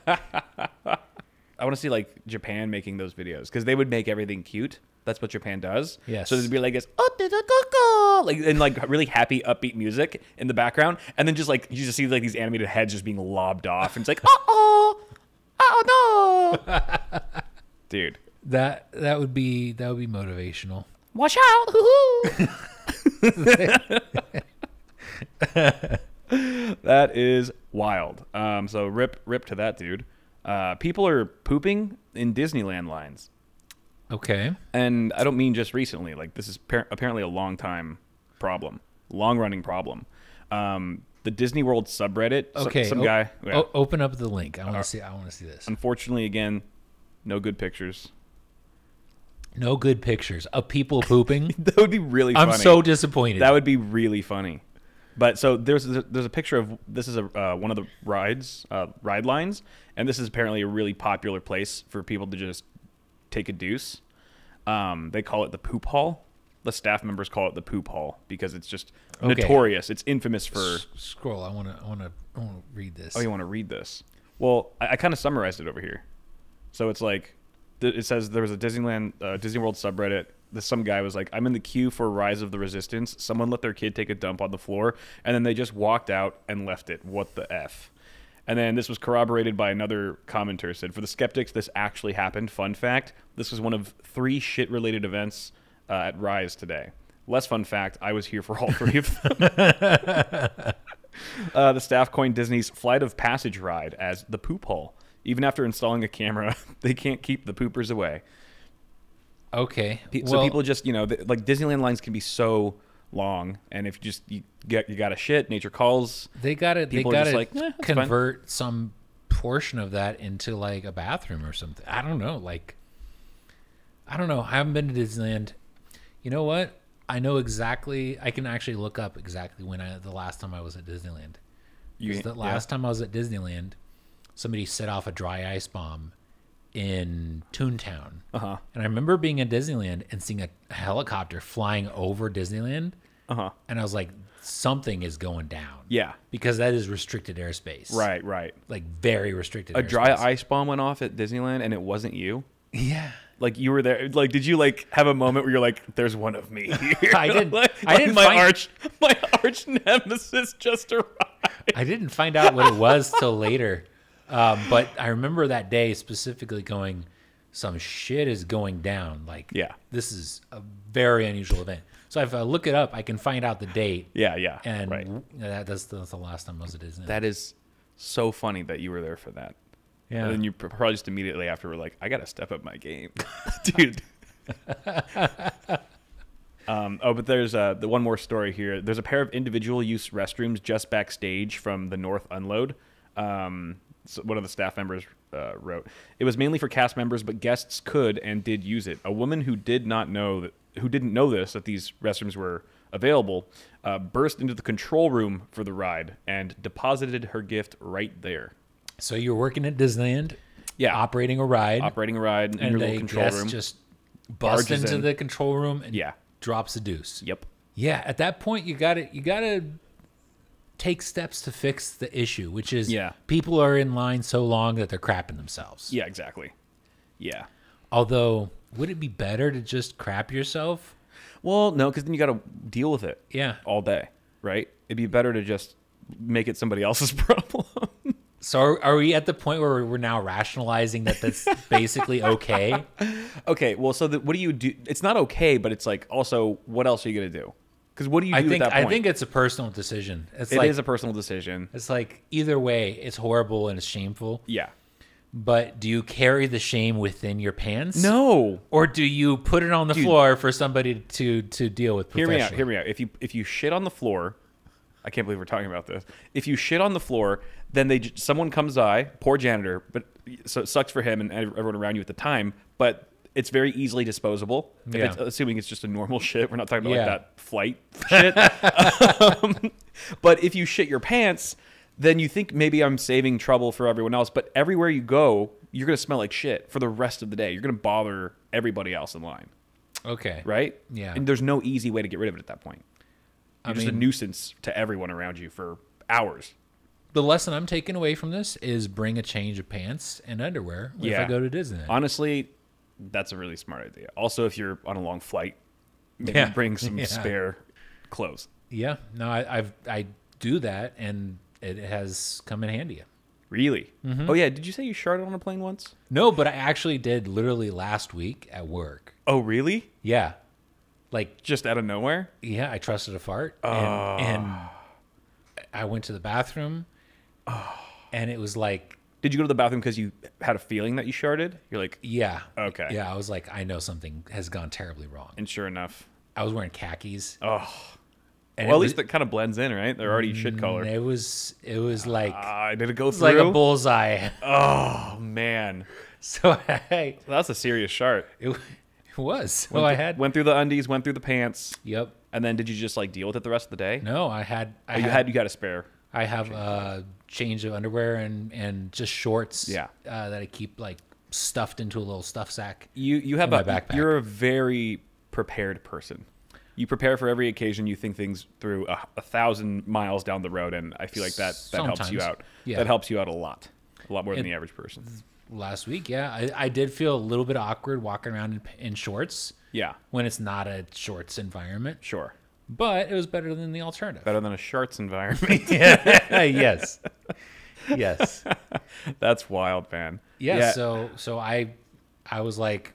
I want to see like Japan making those videos, because they would make everything cute. That's what Japan does. Yes. So there'd be like this, like, and like really happy, upbeat music in the background, and then just like you just see like these animated heads just being lobbed off, and it's like, oh no, dude. That would be motivational. Watch out! That is wild. So rip to that dude. People are pooping in Disneyland lines. Okay. And I don't mean just recently. Like, this is apparently a long-running problem. The Disney World subreddit. Okay. Some guy. Yeah. Open up the link. I want to see this. Unfortunately, again, no good pictures. No good pictures of people pooping. That would be really funny. I'm so disappointed. That would be really funny. But so there's a picture of, this is one of the ride lines, and this is apparently a really popular place for people to just take a deuce. They call it the poop hall. The staff members call it the poop hall because it's just notorious. It's infamous for. Scroll. I want to read this. Oh, you want to read this? Well, I kind of summarized it over here. So it's like, it says there was a Disney World subreddit some guy was like, I'm in the queue for Rise of the Resistance. Someone let their kid take a dump on the floor, and then they just walked out and left it. What the F? And then this was corroborated by another commenter. Said, for the skeptics, this actually happened. Fun fact, this was one of 3 shit-related events at Rise today. Less fun fact, I was here for all 3 of them. The staff coined Disney's Flight of Passage ride as the poop hole. Even after installing a camera, they can't keep the poopers away. Okay. So people just, like Disneyland lines can be so long, and if you got to shit, nature calls. They gotta like, convert some portion of that into like a bathroom or something. I don't know. I haven't been to Disneyland. You know what? I know exactly. I can actually look up exactly when the last time I was at Disneyland. The last time I was at Disneyland, somebody set off a dry ice bomb in Toontown. Uh-huh. And I remember being at Disneyland and seeing a helicopter flying over Disneyland. Uh-huh. And I was like, something is going down. Yeah. Because that is restricted airspace. Right. Like very restricted airspace. A dry airspace. ice bomb went off at Disneyland and it wasn't you? Yeah. Like you were there. Like, did you like have a moment where you're like, "There's one of me here"? I didn't. My arch nemesis just arrived. I didn't find out what it was till later, but I remember that day specifically going, "Some shit is going down." Like, this is a very unusual event. So if I look it up, I can find out the date. Yeah. And right. That's the last time I was at Disney. That is so funny that you were there for that. Yeah. And then you probably just immediately after were like, I got to step up my game. Dude. But there's the one more story here. There's a pair of individual use restrooms just backstage from the North Unload. So one of the staff members wrote, it was mainly for cast members, but guests could and did use it. A woman who didn't know that these restrooms were available burst into the control room for the ride and deposited her gift right there. So you're working at Disneyland, operating a ride, in your little control room. Just bust into the control room and drops a deuce. Yep. Yeah, at that point you gotta take steps to fix the issue, which is people are in line so long that they're crapping themselves. Yeah, exactly. Yeah. Although, would it be better to just crap yourself? Well, no, because then you got to deal with it. Yeah. All day, right? It'd be better to just make it somebody else's problem. So are we at the point where we're now rationalizing that that's basically okay? Okay, well, so what do you do? It's not okay, but it's like also, what else are you going to do? Because what do you do at that point? I think it's a personal decision. It is a personal decision. It's like either way, it's horrible and it's shameful. Yeah. But do you carry the shame within your pants? No. Or do you put it on the floor for somebody to deal with professionally? Hear me out. If you shit on the floor, I can't believe we're talking about this. If you shit on the floor, then someone comes by, poor janitor, but so it sucks for him and everyone around you at the time, but it's very easily disposable. Assuming it's just a normal shit. We're not talking about like that flight shit. But if you shit your pants, then you think maybe I'm saving trouble for everyone else, but everywhere you go, you're going to smell like shit for the rest of the day. You're going to bother everybody else in line. Okay. Right? Yeah. And there's no easy way to get rid of it at that point. You're just a nuisance to everyone around you for hours. The lesson I'm taking away from this is bring a change of pants and underwear if I go to Disney. Honestly, that's a really smart idea. Also, if you're on a long flight, maybe bring some spare clothes. Yeah. No, I do that, and it has come in handy. Really? Mm-hmm. Oh, yeah. Did you say you sharted on a plane once? No, but I actually did literally last week at work. Oh, really? Yeah. Like just out of nowhere? Yeah, I trusted a fart. And I went to the bathroom. And it was like... Did you go to the bathroom because you had a feeling that you sharted? You're like... Yeah. Okay. Yeah, I was like, I know something has gone terribly wrong. And sure enough... I was wearing khakis. Oh. And well, at least it kind of blends in, right? They're already shit color. It was like... did it go through? Like a bullseye. Oh, man. So that's a serious shart. It was. Went through the undies, went through the pants. Yep. And then did you just like deal with it the rest of the day? No, I had. You got a spare. I have a change of underwear and just shorts. Yeah. That I keep like stuffed into a little stuff sack. You have my backpack. You're a very prepared person. You prepare for every occasion. You think things through 1,000 miles down the road, and I feel like that helps you out. Yeah. That helps you out a lot more than the average person. Last week, yeah. I did feel a little bit awkward walking around in shorts. Yeah. When it's not a shorts environment. Sure. But it was better than the alternative. Better than a shorts environment. Yes. Yes. That's wild, man. Yeah. So I was like,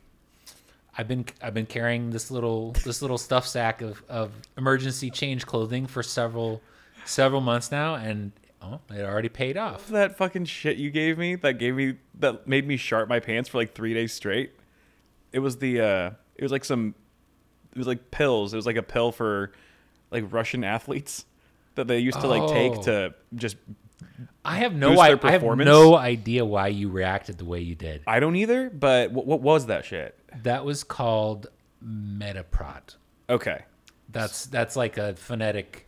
I've been carrying this little stuff sack of emergency change clothing for several months now, and it already paid off. That fucking shit you gave me that made me shart my pants for like 3 days straight. It was like pills. It was like a pill for like Russian athletes that they used to like take to just I have no idea why you reacted the way you did. I don't either, but what was that shit? That was called Metaprot. Okay. That's like a phonetic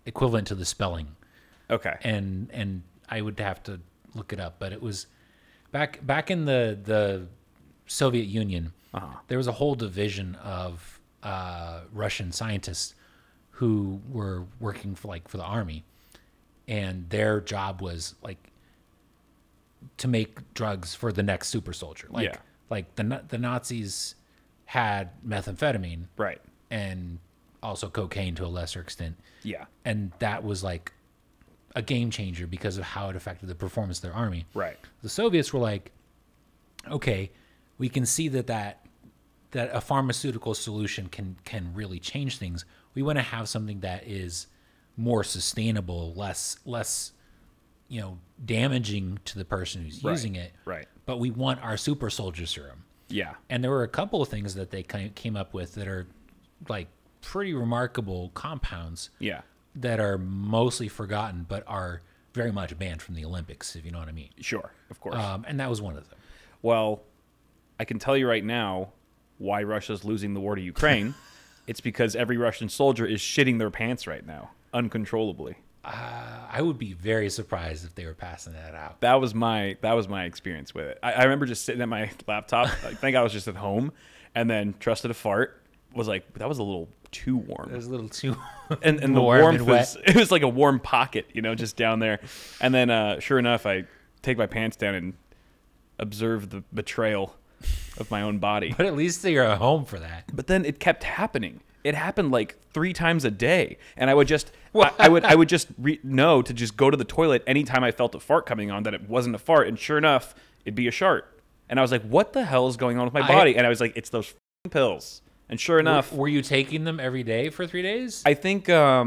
equivalent to the spelling. Okay. And I would have to look it up, but it was back in the Soviet Union. There was a whole division of Russian scientists who were working for the army, and their job was like to make drugs for the next super soldier. Like the Nazis had methamphetamine, right, and also cocaine to a lesser extent. Yeah, and that was like a game changer because of how it affected the performance of their army. Right. The Soviets were like, okay, we can see that a pharmaceutical solution can really change things. We want to have something that is more sustainable, less damaging to the person who's using it. Right. But we want our super soldier serum. Yeah. And there were a couple of things that they came up with that are like pretty remarkable compounds. Yeah. That are mostly forgotten, but are very much banned from the Olympics, if you know what I mean. Sure, of course. And that was one of them. Well, I can tell you right now why Russia's losing the war to Ukraine. It's because every Russian soldier is shitting their pants right now, uncontrollably. I would be very surprised if they were passing that out. That was my experience with it. I remember just sitting at my laptop. I think I was just at home, and then trusted a fart. Was like, that was a little too warm. It was a little too and the warmth was, it was like a warm pocket, just down there. And then sure enough, I take my pants down and observe the betrayal of my own body. But at least you're at home for that. But then it kept happening. It happened like 3 times a day, and I would just I would just know to just go to the toilet anytime I felt a fart coming on that it wasn't a fart, and sure enough, it'd be a shart. And I was like, what the hell is going on with my body? And I was like, it's those pills. And sure enough... Were you taking them every day for 3 days? I think I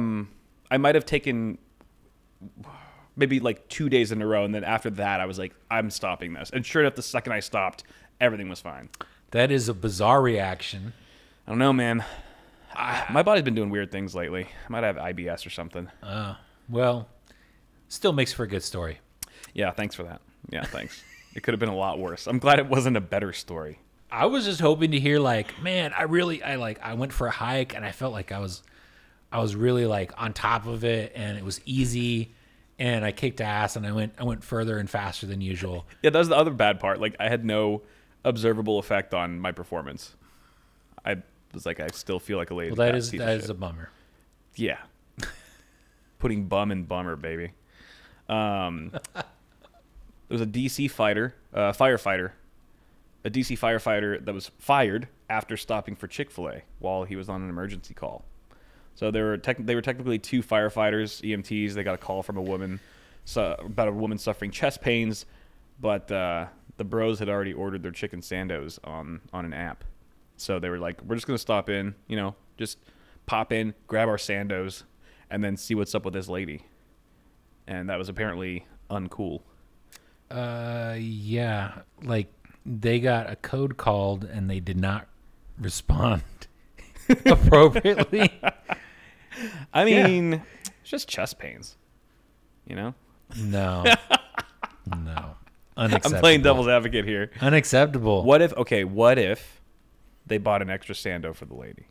might have taken maybe like 2 days in a row. And then after that, I was like, I'm stopping this. And sure enough, the second I stopped, everything was fine. That is a bizarre reaction. I don't know, man. My body's been doing weird things lately. I might have IBS or something. Well, still makes for a good story. Yeah, thanks for that. Yeah, thanks. It could have been a lot worse. I'm glad it wasn't a better story. I was just hoping to hear like, man, I went for a hike and I felt like I was really like on top of it and it was easy and I kicked ass and I went further and faster than usual. Yeah, that was the other bad part. Like I had no observable effect on my performance. I was like, I still feel like a lady. Well, that is a bummer. Yeah. Putting bum in bummer, baby. There was a DC firefighter. A DC firefighter that was fired after stopping for Chick-Fil-A while he was on an emergency call. So they were technically 2 firefighters, EMTs. They got a call from a woman about a woman suffering chest pains, but the bros had already ordered their chicken sandos on an app. So they were like, we're just going to stop in, just pop in, grab our sandos, and then see what's up with this lady. And that was apparently uncool. Yeah, like they got a code called and they did not respond appropriately. I mean, it's just chest pains, No. No. Unacceptable. I'm playing devil's advocate here. Unacceptable. What if they bought an extra sando for the lady?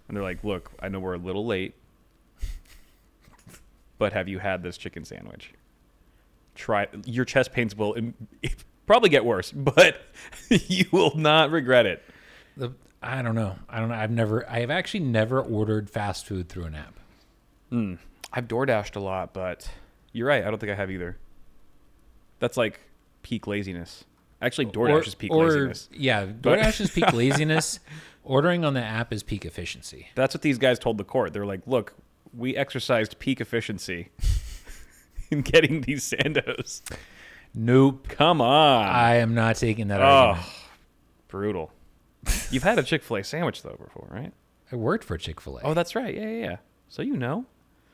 And they're like, look, I know we're a little late, but have you had this chicken sandwich? Try your chest pains will probably get worse, but you will not regret it. I don't know. I have actually never ordered fast food through an app. I've DoorDashed a lot, but you're right. I don't think I have either. That's like peak laziness. Actually, DoorDash is peak laziness. Yeah, DoorDash is peak laziness. Ordering on the app is peak efficiency. That's what these guys told the court. They're like, look, we exercised peak efficiency in getting these Sandos. Nope. Come on. I am not taking that argument. Brutal. You've had a Chick-fil-A sandwich, though, before, right? I worked for Chick-fil-A. Oh, that's right. Yeah. So you know.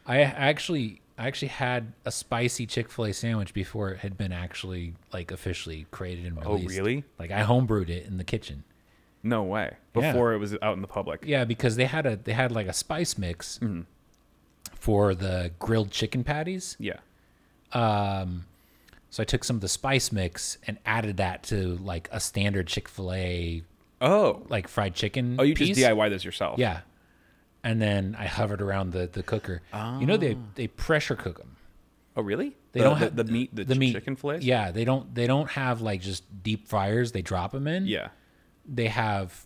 I actually had a spicy Chick-fil-A sandwich before it had been actually like officially created and released. Oh, really? Like I homebrewed it in the kitchen. No way. Before it was out in the public. Yeah, because they had like a spice mix for the grilled chicken patties. Yeah. So I took some of the spice mix and added that to like a standard Chick-fil-A like fried chicken. Oh, you piece. just DIY this yourself. Yeah. And then I hovered around the cooker. Oh. You know they pressure cook them. Oh, really? They don't have the meat, the meat. Chicken fillets? Yeah, they don't have like just deep fryers they drop them in. Yeah. They have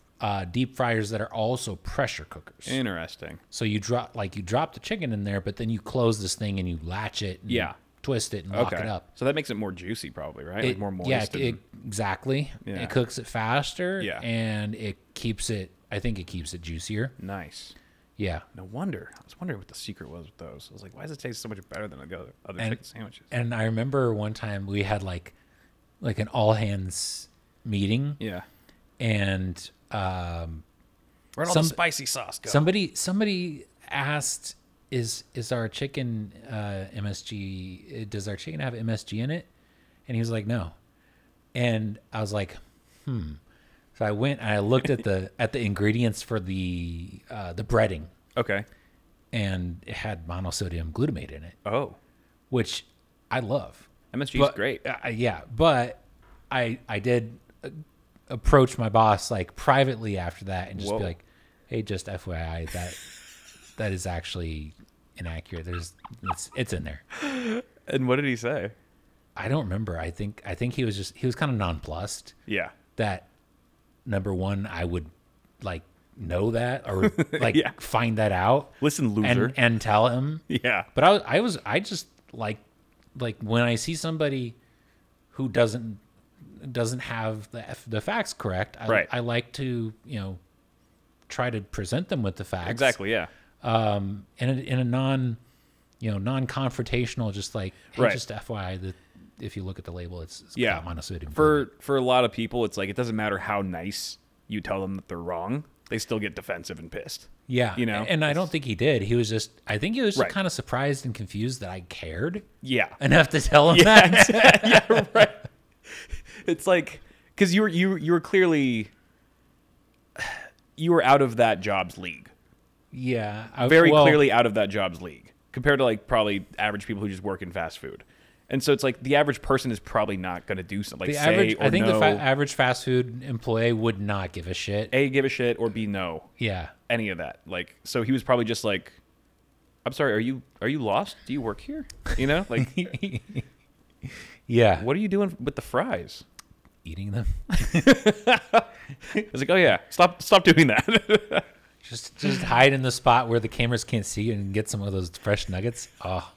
deep fryers that are also pressure cookers. Interesting. So you drop the chicken in there, but then you close this thing and you latch it and twist it and lock it up. So that makes it more juicy probably, right? Like more moist. Yeah, exactly. Yeah. It cooks it faster and I think it keeps it juicier. Nice. Yeah. No wonder. I was wondering what the secret was with those. I was like, why does it taste so much better than other chicken sandwiches? And I remember one time we had like an all hands meeting. Yeah. And where'd all the spicy sauce go? Somebody asked, is our chicken MSG? Does our chicken have MSG in it? And he was like, no. And I was like, So I went and I looked at the ingredients for the breading. Okay. And it had monosodium glutamate in it. Oh. Which I love. MSG is great. Yeah, but I did approach my boss like privately after that and just be like, hey, just FYI, that is actually inaccurate. It's in there. And what did he say? I don't remember. I think he was kind of nonplussed. Yeah. That number one, I would like know that or like find that out. Listen, loser, and tell him. Yeah. But I just like when I see somebody who doesn't have the facts correct. I like to try to present them with the facts. Exactly. Yeah. In a non-confrontational, just like, hey, just FYI that if you look at the label, it's got monosodium. For a lot of people, it's like it doesn't matter how nice you tell them that they're wrong; they still get defensive and pissed. Yeah, and I don't think he did. I think he was just kind of surprised and confused that I cared. Yeah, enough to tell him that. Yeah, right. It's like because you were clearly you were out of that job's league. Yeah, clearly out of that job's league compared to like probably average people who just work in fast food. And so it's like the average person is probably not going to do something like I think the average fast food employee would not give a shit. A, give a shit, or B, no. Yeah. Any of that. Like, so he was probably just like, I'm sorry, are you lost? Do you work here? Like, yeah. What are you doing with the fries? Eating them. I was like, oh yeah, stop doing that. Just hide in the spot where the cameras can't see you and get some of those fresh nuggets. Oh.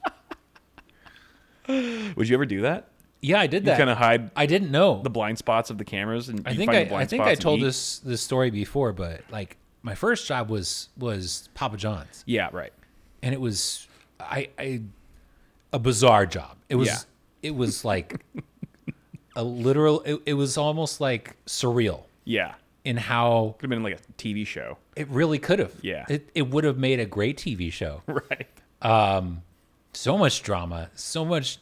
Would you ever do that? Yeah, I did that. You kind of hide. I didn't know the blind spots of the cameras, and I think I told this story before, but like my first job was Papa John's. Yeah, right. And it was a bizarre job. It was like a literal. It was almost like surreal. Yeah. In how could have been like a TV show. It really could have. Yeah. It would have made a great TV show. Right. So much drama, so much.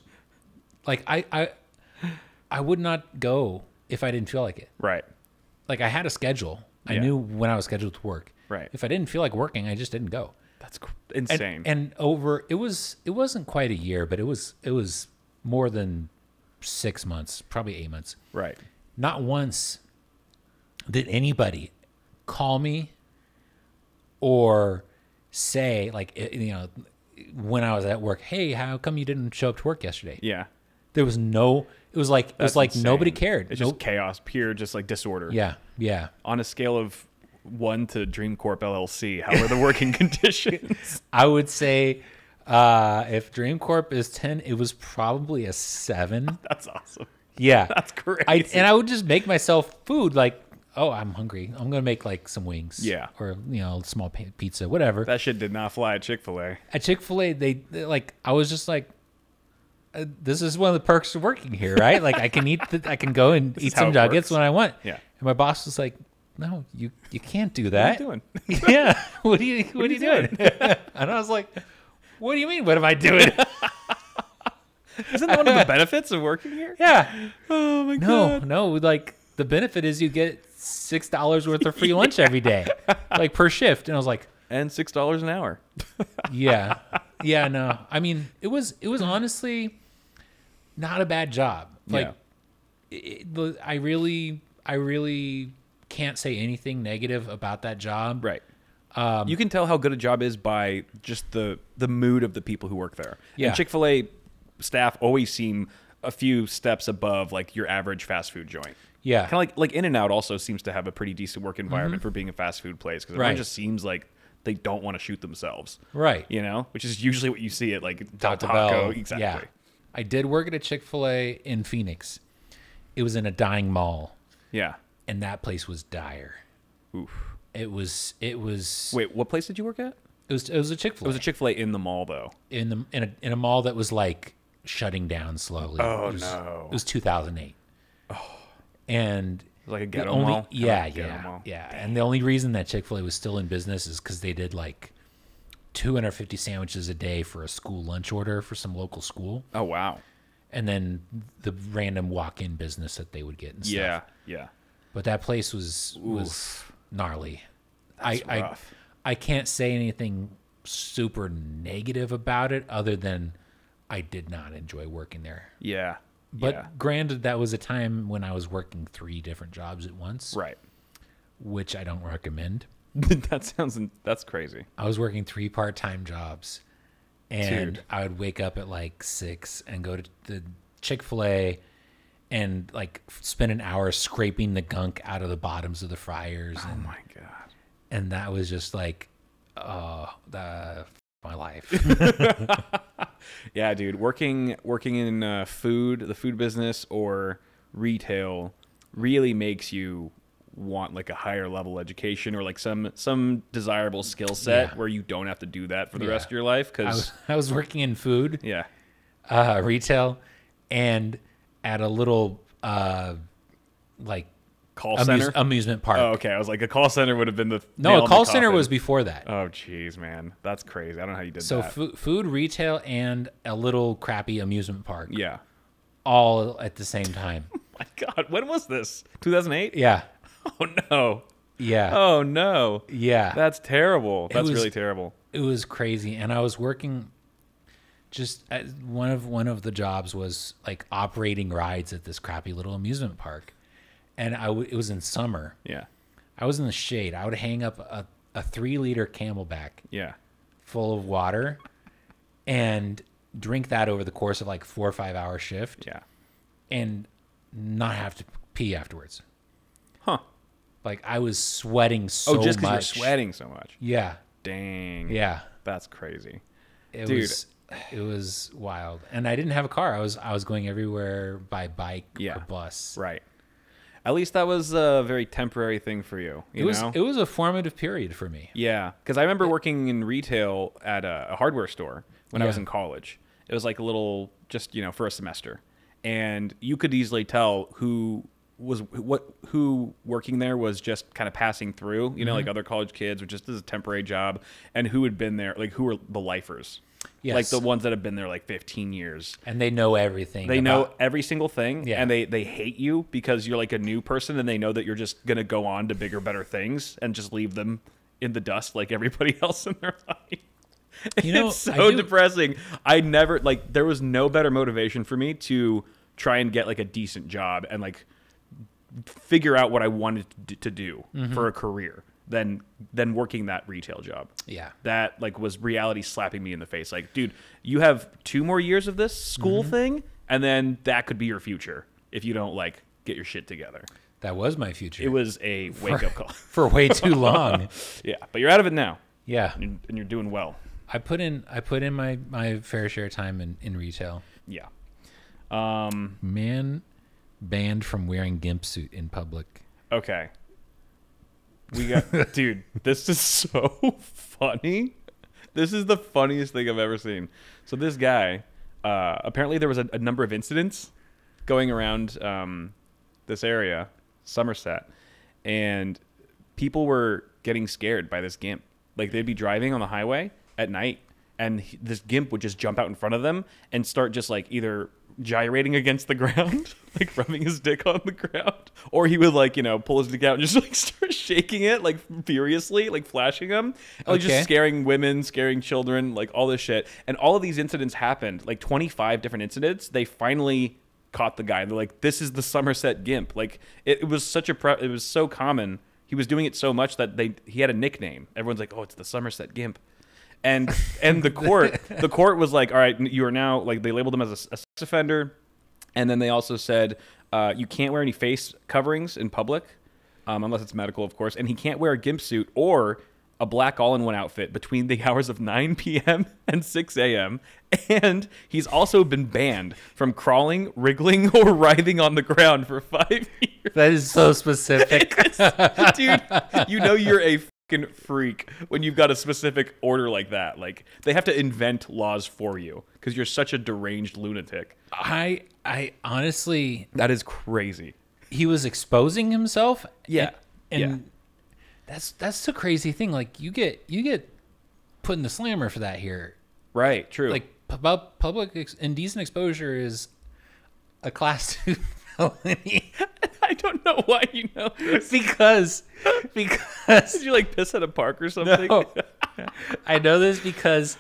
Like I would not go if I didn't feel like it. Right. Like I had a schedule. I knew when I was scheduled to work. Right. If I didn't feel like working, I just didn't go. That's insane. And over it wasn't quite a year, but it was more than 6 months, probably 8 months. Right. Not once did anybody call me or say like when I was at work, hey, how come you didn't show up to work yesterday? Yeah. There was no. It was like insane. Nobody cared. It's just chaos, pure, just like disorder. Yeah, yeah. On a scale of 1 to Dream Corp LLC, how are the working conditions? I would say If Dream Corp is 10, it was probably a 7. That's awesome. Yeah. That's crazy. I would just make myself food like, oh, I'm hungry. I'm going to make like some wings. Yeah. Or, small pizza, whatever. That shit did not fly at Chick-Fil-A. At Chick-fil-A, they like, I was just like, this is one of the perks of working here, right? Like I can go and eat some nuggets when I want. Yeah. And my boss was like, no, you can't do that. What are you doing? Yeah. What are you doing? And I was like, what do you mean? What am I doing? Isn't that one of the benefits of working here? Yeah. Oh my God. No. Like the benefit is you get $6 worth of free lunch every day, like per shift. And I was like, and $6 an hour. yeah. Yeah. No, I mean, it was honestly not a bad job. Like I really can't say anything negative about that job. Right. You can tell how good a job is by just the mood of the people who work there. Yeah. And Chick-fil-A staff always seem a few steps above like your average fast food joint. Yeah. Kind of like In-N-Out also seems to have a pretty decent work environment for being a fast food place because everyone just seems like they don't want to shoot themselves. Right. Which is usually what you see at like Taco Bell. Bell. Exactly. Yeah. I did work at a Chick-fil-A in Phoenix. It was in a dying mall. Yeah. And that place was dire. Oof. It was. Wait, what place did you work at? It was a Chick-fil-A. It was a Chick-fil-A in the mall though. In a mall that was like shutting down slowly. Oh no. It was 2008. Oh. And like a ghetto mall? Yeah, like yeah. mall. Yeah. And the only reason that Chick-fil-A was still in business is because they did like 250 sandwiches a day for a school lunch order for some local school. Oh, wow. And then the random walk-in business that they would get and stuff. Yeah. But that place was gnarly. That's rough. I can't say anything super negative about it other than I did not enjoy working there. Yeah. But granted, that was a time when I was working 3 different jobs at once. Right. Which I don't recommend. That's crazy. I was working 3 part-time jobs. And I would wake up at like 6 and go to the Chick-fil-A and like spend an hour scraping the gunk out of the bottoms of the fryers. Oh my God. And that was just like, my life. Yeah, dude. Working in the food business or retail really makes you want like a higher level education or like some desirable skill set where you don't have to do that for the rest of your life. Because I was working in food, retail, and at a little like call center amusement park. Oh, okay. I was like, a call center would have been the no. A call center was before that. Oh, jeez, man, that's crazy. I don't know how you did that. So food, retail, and a little crappy amusement park. Yeah, all at the same time. Oh my God, when was this? 2008. Yeah. Oh no. Yeah. Oh no. Yeah. That's terrible. That's really terrible. It was crazy, and I was working. Just one of the jobs was like operating rides at this crappy little amusement park, and it was in summer. Yeah. I was in the shade. I would hang up a 3-liter Camelback. Yeah. Full of water, and drink that over the course of like 4 or 5 hour shift. Yeah. And not have to pee afterwards. Huh. Like I was sweating so much. Oh, just because you're sweating so much. Yeah. Dang. Yeah. That's crazy. Dude. It was wild. And I didn't have a car. I was going everywhere by bike or bus. Right. At least that was a very temporary thing for you. It was a formative period for me. Yeah. Because I remember working in retail at a hardware store when I was in college. It was like a little, just, for a semester. And you could easily tell who working there was just kind of passing through, like other college kids, or just as a temporary job, and who had been there, like who were the lifers. Yes. Like the ones that have been there like 15 years. And they know everything. They know every single thing. Yeah. And they hate you because you're like a new person, and they know that you're just going to go on to bigger, better things and just leave them in the dust like everybody else in their life. It's so depressing. I never, there was no better motivation for me to try and get like a decent job and like figure out what I wanted to do for a career than working that retail job. Yeah. That was reality slapping me in the face. Like, dude, you have 2 more years of this school thing, and then that could be your future if you don't get your shit together. That was my future. It was a wake up call for way too long. Yeah, but you're out of it now. Yeah. And you're doing well. I put in my fair share of time in retail. Yeah. Man banned from wearing Gimp suit in public. Okay. We got dude, this is so funny. This is the funniest thing I've ever seen. So this guy, apparently there was a number of incidents going around this area, Somerset, and people were getting scared by this Gimp. Like they'd be driving on the highway at night, and this Gimp would just jump out in front of them and start just like either gyrating against the ground, like rubbing his dick on the ground, or he would like, you know, pull his dick out and just like start shaking it like furiously, like flashing them, like just scaring women, scaring children, like all this shit. And all of these incidents happened, like 25 different incidents. They finally caught the guy. They're like, this is the Somerset Gimp. Like it was such a it was so common. He was doing it so much that he had a nickname. Everyone's like, oh, it's the Somerset Gimp. And the court was like, all right, you are now, like, they labeled him as a sex offender, and then they also said you can't wear any face coverings in public, unless it's medical, of course, and he can't wear a Gimp suit or a black all-in-one outfit between the hours of 9 p.m. and 6 a.m., and he's also been banned from crawling, wriggling, or writhing on the ground for 5 years. That is so specific. Dude, you know you're a freak when you've got a specific order like that. Like they have to invent laws for you because you're such a deranged lunatic. I honestly, that is crazy. He was exposing himself. Yeah, and that's the crazy thing. Like you get put in the slammer for that here. Right. True. Like public indecent exposure is a class 2 felony. I don't know why you know this. Because did you like piss at a park or something? No. I know this because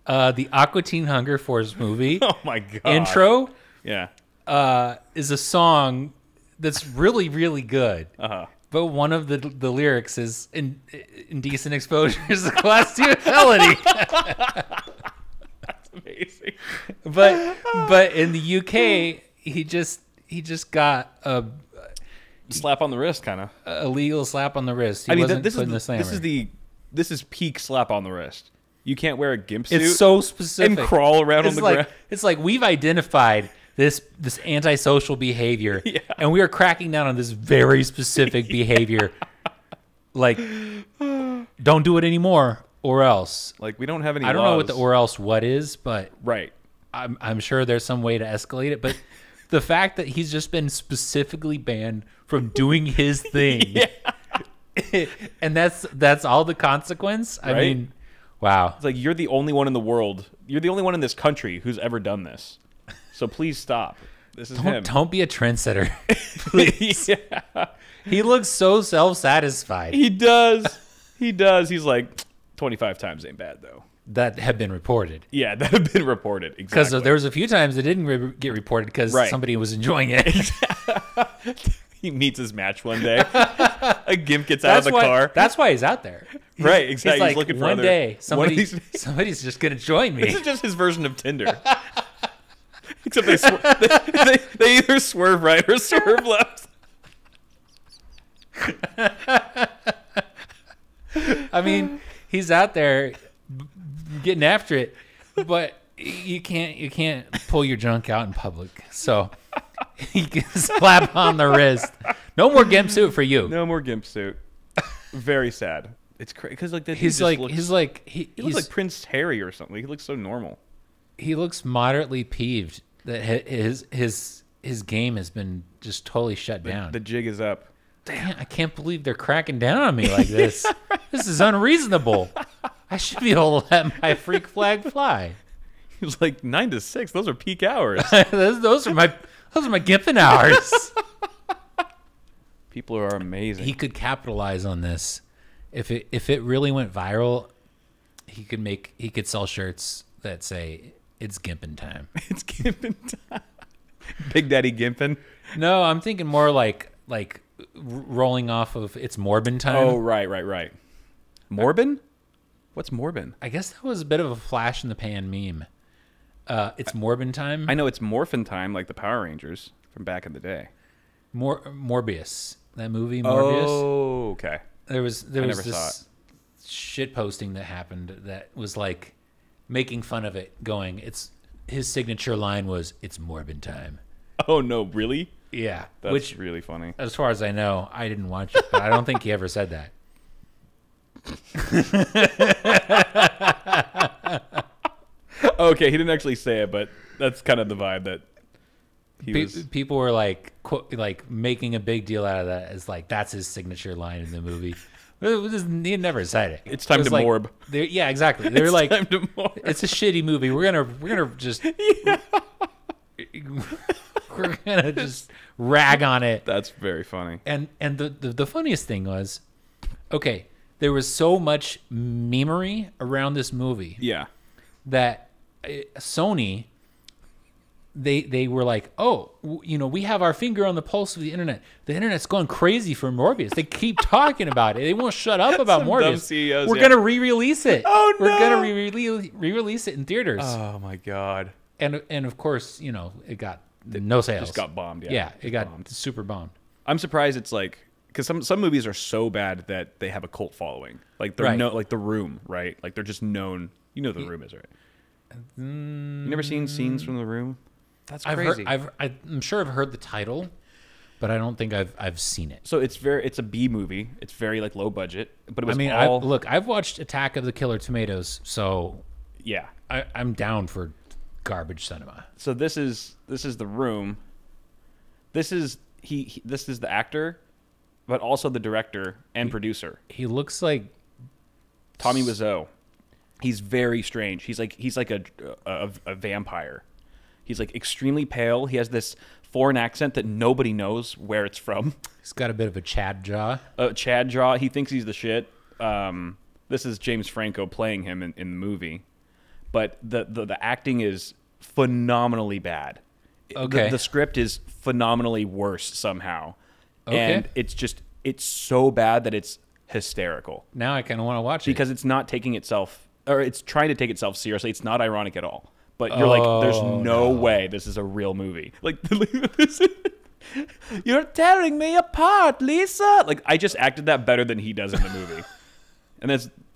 the Aqua Teen Hunger Force movie oh my god intro is a song that's really, really good. Uh-huh. But one of the lyrics is indecent exposure is a class 2 felony. That's amazing. But in the UK he just got a slap on the wrist, kind of a legal slap on the wrist. I mean, this is peak slap on the wrist. You can't wear a Gimp suit. It's so specific. And crawl around on the ground. It's like we've identified this antisocial behavior, and we are cracking down on this very specific behavior. Like, don't do it anymore, or else. Like we don't have any. I don't laws. know what the or else what is, but right. I'm sure there's some way to escalate it, but. The fact that he's just been specifically banned from doing his thing, and that's all the consequence. I mean, wow! It's like you're the only one in the world. You're the only one in this country who's ever done this. So please stop. This is him. Don't be a trendsetter, please. He looks so self-satisfied. He does. He does. He's like 25 times ain't bad though. That have been reported. Yeah, that have been reported. Exactly. Because there was a few times that didn't get reported because somebody was enjoying it. He meets his match one day. A Gimp gets out of the car. That's why he's out there. Right, exactly. He's like, looking for one day somebody's just going to join me. This is just his version of Tinder. Except they either swerve right or swerve left. I mean, he's out there getting after it, but you can't pull your junk out in public. So he can slap on the wrist. No more Gimp suit for you. No more Gimp suit. Very sad. It's crazy because like he looks like Prince Harry or something. He looks so normal. He looks moderately peeved that his game has been just totally shut down. The jig is up. Damn, I can't believe they're cracking down on me like this. This is unreasonable. I should be able to let my freak flag fly. He was like 9 to 6. Those are peak hours. those are my Gimping hours. People are amazing. He could capitalize on this. If it really went viral, he could sell shirts that say it's Gimpin' time. It's Gimpin' time. Big Daddy Gimpin'. No, I'm thinking more like rolling off of it's Morbin time. Oh, right. Morbin? What's Morbin? I guess that was a bit of a flash in the pan meme. It's Morbin time. I know it's Morphin time, like the Power Rangers from back in the day. Morbius, that movie Morbius. Oh, okay. There was never this saw it. shit posting that happened that was like making fun of it, going, his signature line was, "It's Morbid time." Oh no, really? Yeah, That's really funny. As far as I know, I didn't watch it, but I don't think he ever said that. Okay, he didn't actually say it, but that's kind of the vibe that people were like making a big deal out of that, as like that's his signature line in the movie. He never said it. It's time to morb. Yeah, exactly. They were like, time to morb. It's a shitty movie. We're gonna just we're gonna just rag on it. That's very funny. And the funniest thing was, okay, there was so much memery around this movie. Yeah. That Sony, they were like, oh, we have our finger on the pulse of the internet. The internet's going crazy for Morbius. They keep talking about it. They won't shut up about Some Morbius. dumb CEOs, We're gonna re-release it. Oh no! We're gonna re-release it in theaters. Oh my god! And of course, it got no sales. Just got bombed. Yeah, it got super bombed. I'm surprised it's like, because some movies are so bad that they have a cult following. Like they're like The Room, right? Like they're just known. You know what The Room is, right? You never seen scenes from The Room? That's crazy. I'm sure I've heard the title, but I don't think I've seen it. So it's a B movie. It's very like low budget, but it was look, I've watched Attack of the Killer Tomatoes, so yeah, I'm down for garbage cinema. So this is The Room. This is this is the actor, but also the director and producer. He looks like Tommy Wiseau. He's very strange. He's like a vampire. He's like extremely pale. He has this foreign accent that nobody knows where it's from. He's got a bit of a Chad jaw. Chad jaw. He thinks he's the shit. This is James Franco playing him in the movie, but the acting is phenomenally bad. Okay. The script is phenomenally worse somehow, okay. And it's so bad that it's hysterical. Now I kind of want to watch it because it's not taking itself, or it's trying to take itself seriously. It's not ironic at all. But you're like, there's no way this is a real movie. Like, you're tearing me apart, Lisa. Like, I just acted that better than he does in the movie, and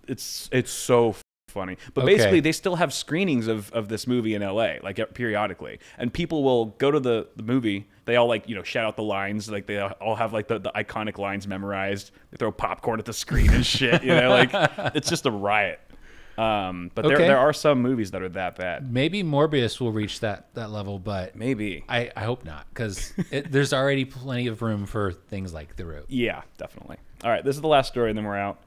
it's so funny. But basically, they still have screenings of this movie in LA, like periodically, and people will go to the movie. They all like shout out the lines, like they all have like the iconic lines memorized. They throw popcorn at the screen and shit. Like it's just a riot. But there are some movies that are that bad. Maybe Morbius will reach that level, but maybe I hope not, because there's already plenty of room for things like The Room. Yeah, definitely. All right, this is the last story, and then we're out.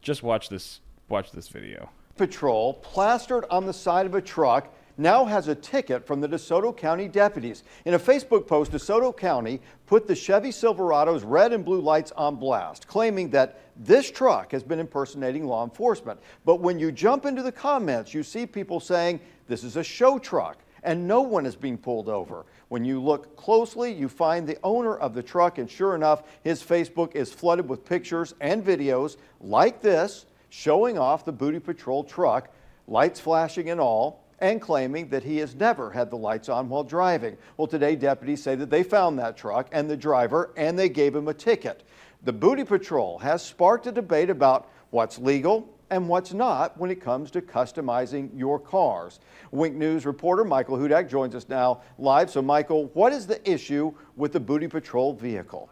Just watch this video. Patrol plastered on the side of a truck now has a ticket from the DeSoto County deputies. In a Facebook post, DeSoto County put the Chevy Silverado's red and blue lights on blast, claiming that this truck has been impersonating law enforcement. But when you jump into the comments, you see people saying this is a show truck and no one is being pulled over. When you look closely, you find the owner of the truck, and sure enough, his Facebook is flooded with pictures and videos like this, showing off the Booty Patrol truck, lights flashing and all, and claiming that he has never had the lights on while driving. Well, today deputies say that they found that truck and the driver, and they gave him a ticket. The Booty Patrol has sparked a debate about what's legal and what's not when it comes to customizing your cars. Wink News reporter Michael Hudak joins us now live. So Michael, what is the issue with the Booty Patrol vehicle?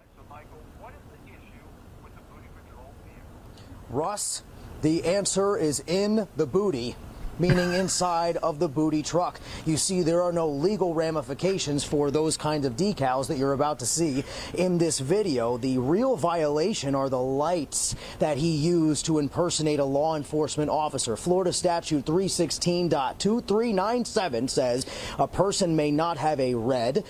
Russ, the answer is in the booty, meaning inside of the booty truck. You see, there are no legal ramifications for those kinds of decals that you're about to see in this video. The real violation are the lights that he used to impersonate a law enforcement officer. Florida Statute 316.2397 says a person may not have a red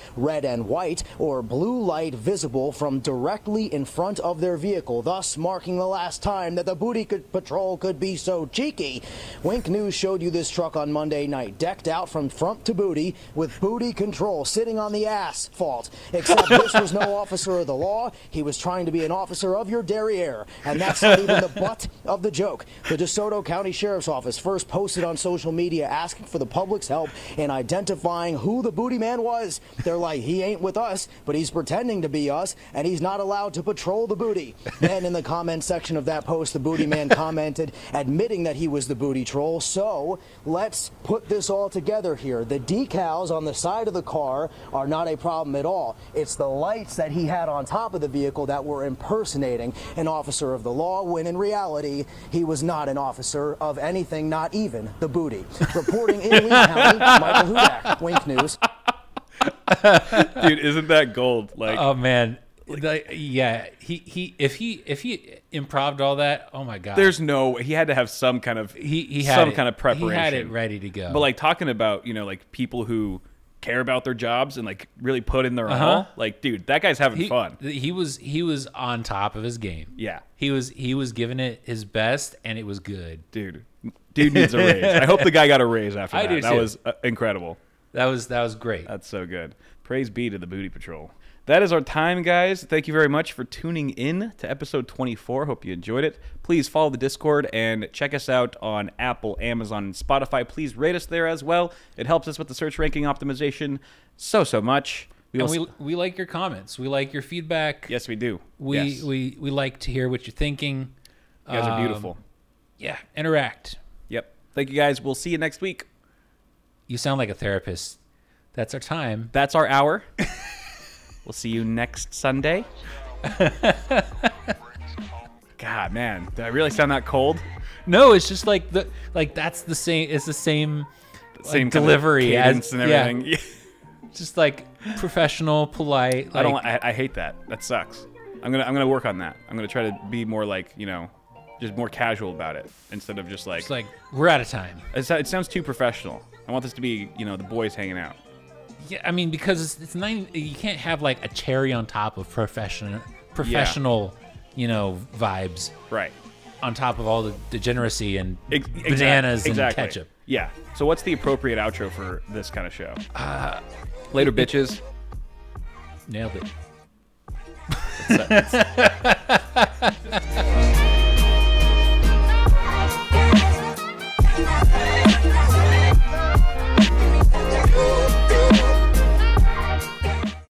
and white, or blue light visible from directly in front of their vehicle, thus marking the last time that the Booty Patrol could be so cheeky. Wink News showed showed you this truck on Monday night, decked out from front to booty with booty control, sitting on the asphalt. Except this was no officer of the law. He was trying to be an officer of your derriere. And that's not even the butt of the joke. The DeSoto County Sheriff's Office first posted on social media asking for the public's help in identifying who the booty man was. They're like, he ain't with us, but he's pretending to be us, and he's not allowed to patrol the booty. Then in the comment section of that post, the booty man commented, admitting that he was the booty troll. So let's put this all together here. The decals on the side of the car are not a problem at all. It's the lights that he had on top of the vehicle that were impersonating an officer of the law, when in reality, he was not an officer of anything, not even the booty. Reporting in Lee County, Michael Hudak, Wink News. Dude, isn't that gold? Like, oh man. Yeah, if he improv'd all that, oh my god. There's no, he had to have some kind of he had some kind of preparation. He had it ready to go. But like talking about, you know, like people who care about their jobs and like really put in their all, like, dude, that guy's having fun. He was on top of his game. Yeah. He was giving it his best, and it was good. Dude needs a raise. I hope the guy got a raise after that. I do that too. was incredible. That was great. That's so good. Praise be to the Booty Patrol. That is our time, guys. Thank you very much for tuning in to episode 24. Hope you enjoyed it. Please follow the Discord and check us out on Apple, Amazon, and Spotify. Please rate us there as well. It helps us with the search ranking optimization so much. We like your comments. We like your feedback. Yes, we do. We like to hear what you're thinking. You guys are beautiful. Yeah, interact. Yep. Thank you, guys. We'll see you next week. You sound like a therapist. That's our time. That's our hour. We'll see you next Sunday. God, man, did I really sound that cold? No, it's just like that's the same. It's the same like, delivery as and everything. Yeah. Just like professional, polite. Like, I hate that. That sucks. I'm gonna work on that. I'm gonna try to be more like, you know, just more casual about it instead of just like. It's like we're out of time. It sounds too professional. I want this to be, you know, the boys hanging out. Yeah, I mean, because it's not. You can't have like a cherry on top of professional, you know, vibes. Right. On top of all the degeneracy and bananas and ketchup. Yeah. So what's the appropriate outro for this kind of show? Later, bitches. Nailed it. That's